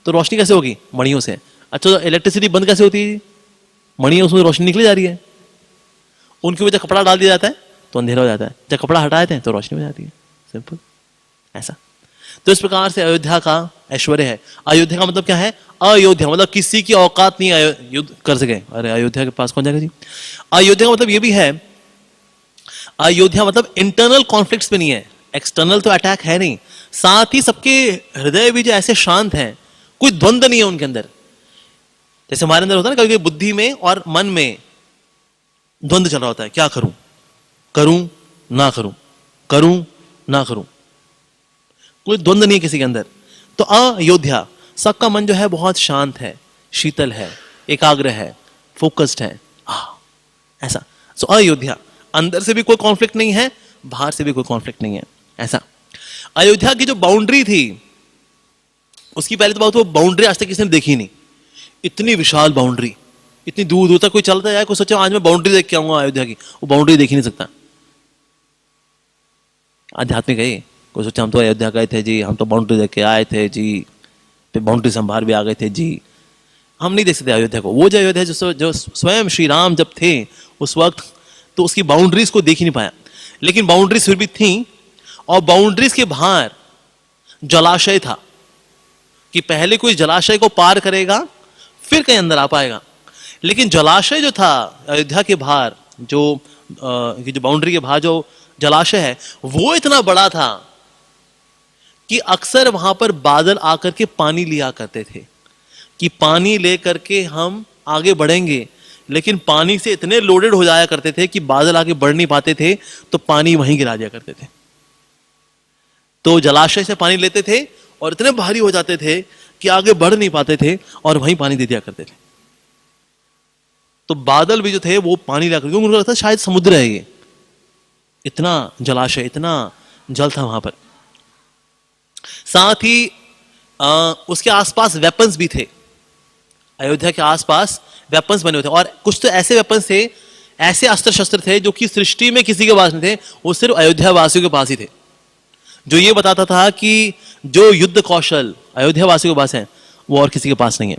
S1: तो रोशनी कैसे होगी? मणियों से। अच्छा, तो इलेक्ट्रिसिटी बंद कैसे होती है? मणियों, उसमें रोशनी निकली जा रही है। उनके ऊपर जब कपड़ा डाल दिया जाता है तो अंधेरा हो जाता है, जब कपड़ा हटा देते हैं तो रोशनी हो जाती है, सिंपल ऐसा। तो इस प्रकार से अयोध्या का ऐश्वर्य है। अयोध्या का मतलब क्या है? अयोध्या मतलब किसी की औकात नहीं युद्ध कर सके। अरे अयोध्या के पास कौन जाएगा जी? अयोध्या का मतलब ये भी है, अयोध्या मतलब इंटरनल कॉन्फ्लिक्ट्स पे नहीं है, एक्सटर्नल तो अटैक है नहीं, साथ ही सबके हृदय भी जो ऐसे शांत हैं, कोई द्वंद्व नहीं है उनके अंदर। जैसे हमारे अंदर होता है ना कभी बुद्धि में और मन में द्वंद्व चल रहा होता है, क्या करूं, करूं ना करूं, करूं ना करूं, कोई द्वंद्व नहीं है किसी के अंदर। तो अयोध्या, सबका मन जो है बहुत शांत है, शीतल है, एकाग्र है, फोकस्ड है, ऐसा। सो अयोध्या, अंदर से भी कोई कॉन्फ्लिक्ट नहीं है, बाहर से भी कोई कॉन्फ्लिक्ट नहीं है, ऐसा। अयोध्या की जो बाउंड्री थी, उसकी पहले तो बात, वो बाउंड्री आज तक किसी ने देखी नहीं। इतनी विशाल बाउंड्री, इतनी दूर दूर तक कोई चलता है, कोई सोचे आज मैं बाउंड्री देख के आऊंगा अयोध्या की, वो बाउंड्री देख ही नहीं सकता। आध्यात्मिक है। कोई सोचा हम तो अयोध्या गए थे जी, हम तो बाउंड्री देख के आए थे जी, फिर बाउंड्री से हम बाहर भी आ गए थे जी, हम नहीं देख सकते अयोध्या को। वो जो अयोध्या जो स्वयं श्री राम जब थे उस वक्त, तो उसकी बाउंड्रीज को देख ही नहीं पाया। लेकिन बाउंड्रीज फिर भी थी, और बाउंड्रीज के बाहर जलाशय था कि पहले कोई जलाशय को पार करेगा फिर कहीं अंदर आ पाएगा। लेकिन जलाशय जो था अयोध्या के बाहर, जो बाउंड्री के बाहर जो जलाशय है, वो इतना बड़ा था कि अक्सर वहां पर बादल आकर के पानी लिया करते थे कि पानी लेकर के हम आगे बढ़ेंगे। लेकिन पानी से इतने लोडेड हो जाया करते थे कि बादल आगे बढ़ नहीं पाते थे, तो पानी वहीं गिरा दिया करते थे। तो जलाशय से पानी लेते थे और इतने भारी हो जाते थे कि आगे बढ़ नहीं पाते थे, और वहीं पानी दे दिया करते थे। तो बादल भी जो थे वो पानी लाकर, क्योंकि उनको लगता शायद समुद्र है ये, इतना जलाशय, इतना जल था वहां पर। साथ ही उसके आसपास वेपन्स भी थे। अयोध्या के आसपास वेपन्स बने हुए थे, और कुछ तो ऐसे वेपन्स थे, ऐसे अस्त्र शस्त्र थे जो कि सृष्टि में किसी के पास नहीं थे, वो सिर्फ अयोध्या वासियों के पास ही थे। जो ये बताता था कि जो युद्ध कौशल अयोध्या वासियों के पास है, वो और किसी के पास नहीं है।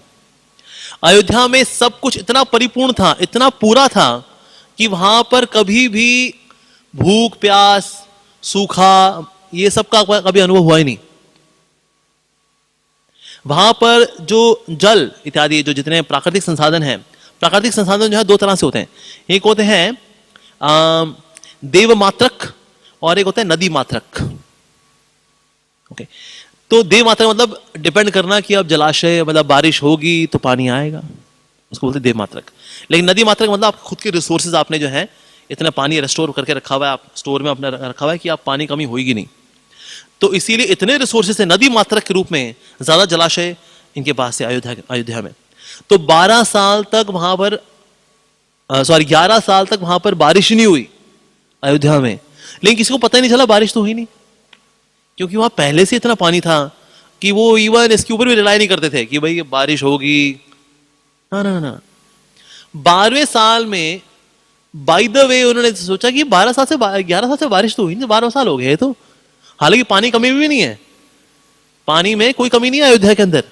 S1: अयोध्या में सब कुछ इतना परिपूर्ण था, इतना पूरा था कि वहां पर कभी भी भूख प्यास सूखा ये सब का कभी अनुभव हुआ ही नहीं। वहां पर जो जल इत्यादि जो जितने प्राकृतिक संसाधन हैं, प्राकृतिक संसाधन जो है दो तरह से होते हैं। एक होते हैं देव मात्रक और एक होता है नदी मात्रक। ओके, तो देव मात्रक मतलब डिपेंड करना कि अब जलाशय मतलब बारिश होगी तो पानी आएगा, उसको बोलते हैं देव मात्रक। लेकिन नदी मात्रक मतलब आप खुद के रिसोर्सेज आपने जो है इतना पानी रेस्टोर करके रखा हुआ है, आप स्टोर में अपना रखा हुआ है कि आप पानी कमी होगी नहीं। तो इसीलिए इतने रिसोर्सेज है नदी मात्रक के रूप में, ज्यादा जलाशय इनके पास है अयोध्या में। तो 12 साल तक वहां पर 11 साल तक वहां पर बारिश नहीं हुई अयोध्या में। लेकिन किसी को पता ही नहीं चला बारिश तो हुई नहीं, क्योंकि वहां पहले से इतना पानी था कि वो इवन इसके ऊपर भी रिलाई नहीं करते थे कि भाई बारिश होगी। ना ना ना, 12वें साल में बाय द वे उन्होंने सोचा कि 11 साल से बारिश तो हुई नहीं, 12 साल हो गए तो। हालांकि पानी कमी भी नहीं है, पानी में कोई कमी नहीं है अयोध्या के अंदर।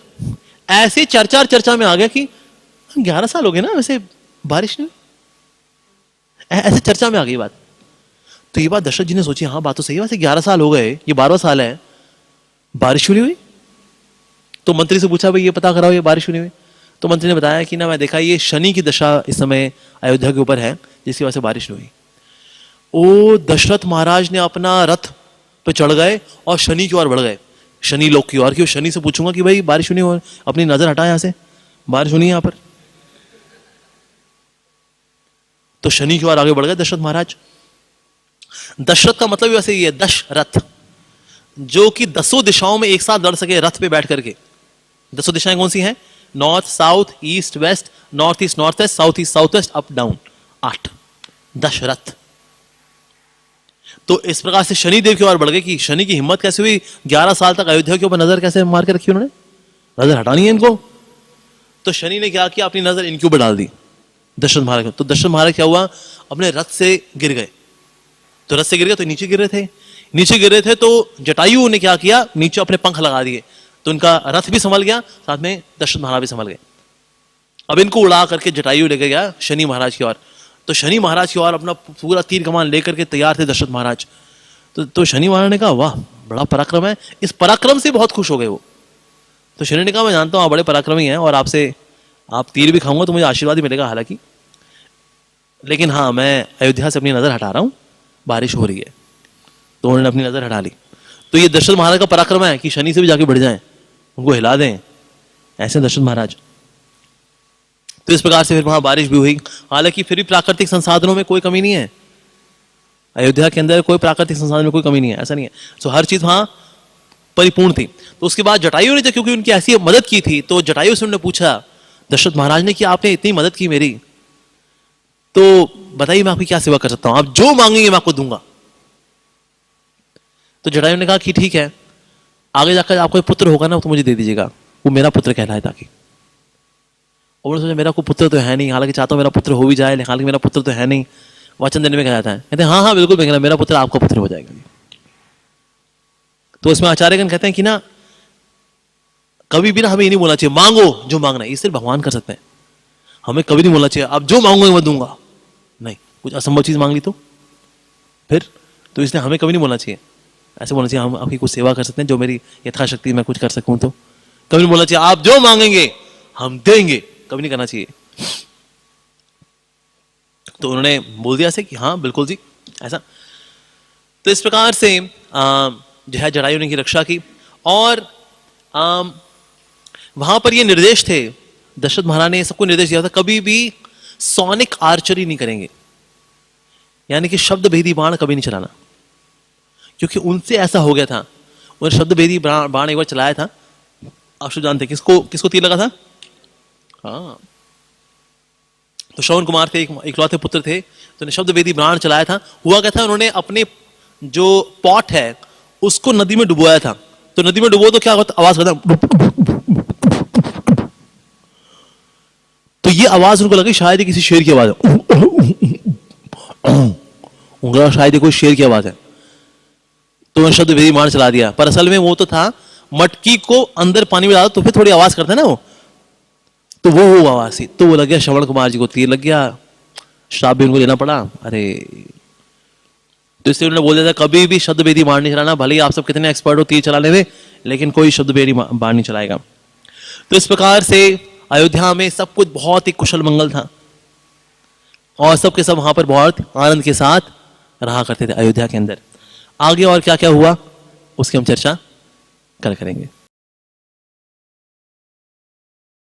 S1: ऐसे चर्चा में आ गया कि 11 साल हो गए ना वैसे बारिश नहीं, ऐसे चर्चा में आ गई बात। तो ये बात दशरथ जी ने सोची, हाँ बात तो सही है, वैसे 11 साल हो गए, ये 12वां साल है, बारिश क्यों नहीं हुई। तो मंत्री से पूछा भाई ये पता कराओ ये बारिश क्यों नहीं हुई। तो मंत्री ने बताया कि ना मैं देखा ये शनि की दशा इस समय अयोध्या के ऊपर है जिसकी वजह से बारिश नहीं हुई। ओ दशरथ महाराज ने अपना रथ पे चढ़ गए और शनि की ओर बढ़ गए, शनि लोक की ओर। क्यों शनि से पूछूंगा कि भाई बारिश नहीं हो, अपनी नजर हटा यहां से, बारिश होनी है यहां पर। तो शनि की ओर आगे बढ़ गए दशरथ महाराज। दशरथ का मतलब वैसे ये दशरथ, जो कि 10 दिशाओं में एक साथ लड़ सके रथ पे बैठ करके। 10 दिशाएं कौन सी हैं? North south east west, north east north west, south east south west, up down, 8 Dasharath. तो इस प्रकार से शनि देव की ओर बढ़ गए कि शनि की हिम्मत कैसे हुई, 11 साल तक अयोध्या के ऊपर नजर कैसे मार के रखी उन्होंने, नजर हटानी है इनको। तो शनि ने क्या किया, अपनी नजर इनके ऊपर डाल दी दशरथ महाराज। तो दशरथ महाराज क्या हुआ, अपने रथ से गिर गए। तो रथ से गिर गए तो नीचे गिर रहे थे, तो जटायु ने क्या किया, नीचे अपने पंख लगा दिए, तो उनका रथ भी संभल गया, साथ में दशरथ महाराज भी संभल गए। अब इनको उड़ा करके जटायु लेके गया शनि महाराज की ओर। तो शनि महाराज की ओर अपना पूरा तीर कमान लेकर के तैयार थे दशरथ महाराज। तो शनि महाराज ने कहा वाह बड़ा पराक्रम है, इस पराक्रम से बहुत खुश हो गए वो। तो शनि ने कहा मैं जानता हूं आप बड़े पराक्रमी हैं और आपसे आप तीर भी खाऊंगा तो मुझे आशीर्वाद ही मिलेगा हालांकि, लेकिन हाँ मैं अयोध्या से अपनी नजर हटा रहा हूं, बारिश हो रही है। तो उन्होंने अपनी नजर हटा ली। तो ये दशरथ महाराज का पराक्रम है कि शनि से भी जाके बढ़ जाएं, उनको हिला दें, ऐसे दशरथ महाराज। तो इस प्रकार से फिर वहां बारिश भी हुई। हालांकि फिर भी प्राकृतिक संसाधनों में कोई कमी नहीं है, अयोध्या के अंदर कोई प्राकृतिक संसाधन में कोई कमी नहीं है, ऐसा नहीं है। तो हर चीज वहां परिपूर्ण थी। तो उसके बाद जटायु ने, क्योंकि उनकी ऐसी मदद की थी, तो जटायु से उन्होंने पूछा दशरथ महाराज ने कि आपने इतनी मदद की मेरी, तो बताइए मैं आपकी क्या सेवा कर सकता हूं, आप जो मांगेंगे मैं आपको दूंगा। तो जटायु ने कहा कि ठीक है, आगे जाकर आपको पुत्र होगा ना तो मुझे दे दीजिएगा, वो मेरा पुत्र कहलाए ताकि। और उन्होंने सोचा मेरा कोई पुत्र तो है नहीं, हालांकि चाहता हूं मेरा पुत्र हो भी जाए, हालांकि मेरा पुत्र तो है नहीं, वचन देने में कहा जाता है। कहते हैं हाँ हाँ बिल्कुल मेरा पुत्र आपका पुत्र हो जाएगा। तो इसमें आचार्यगण कहते हैं कि ना कभी भी ना हमें ये नहीं बोलना चाहिए मांगो जो मांगना है, ये सिर्फ भगवान कर सकते हैं। हमें कभी नहीं बोलना चाहिए आप जो मांगोगे मैं दूंगा, नहीं, कुछ असंभव चीज मांग ली तो फिर, तो इसलिए हमें कभी नहीं बोलना चाहिए, ऐसे बोलना चाहिए हम आपकी कुछ सेवा कर सकते हैं जो मेरी यथाशक्ति मैं कुछ कर सकूं। तो कभी नहीं बोलना चाहिए आप जो मांगेंगे हम देंगे, कभी नहीं करना चाहिए। तो उन्होंने बोल दिया से कि हाँ बिल्कुल जी ऐसा। तो इस प्रकार से जो है जटायु ने की रक्षा की। और वहां पर ये निर्देश थे, दशरथ महाराज ने सबको निर्देश दिया था कभी भी सोनिक आर्चरी नहीं करेंगे, यानी कि शब्द भेदी बाण कभी नहीं चलाना, क्योंकि उनसे ऐसा हो गया था। उन्होंने शब्द भेदी बाण एक बार चलाया था, आप सब जानते किसको तीर लगा था, हाँ तो श्रवण कुमार थे, इकलौते पुत्र थे, तो उन्होंने शब्द भेदी बाण चलाया था। हुआ क्या था, उन्होंने अपने जो पॉट है उसको नदी में डुबोया था। तो नदी में डुबो तो क्या होता, आवाज करता, तो ये आवाज उनको लगी शायद किसी शेर की आवाज है, उनका शायद कोई शेर की आवाज है। तो उन्होंने शब्द भेदी बाण चला दिया, पर असल में वो तो था मटकी को अंदर पानी में डालो तो फिर थोड़ी आवाज करता है ना वो, तो वो आवाज थी। तो वो लग गया श्रवण कुमार जी को तीर लग गया, श्राप भी उनको लेना पड़ा। अरे तो इसलिए उन्होंने बोल दिया था कभी भी शब्द बेदी बाण नहीं चलाना, भले ही आप सब कितने एक्सपर्ट हो तीर चलाने में, लेकिन कोई शब्द बेदी बाण नहीं चलाएगा। तो इस प्रकार से अयोध्या में सब कुछ बहुत ही कुशल मंगल था और सबके सब वहां पर बहुत आनंद के साथ रहा करते थे अयोध्या के अंदर। आगे और क्या क्या हुआ उसकी हम चर्चा कल करेंगे।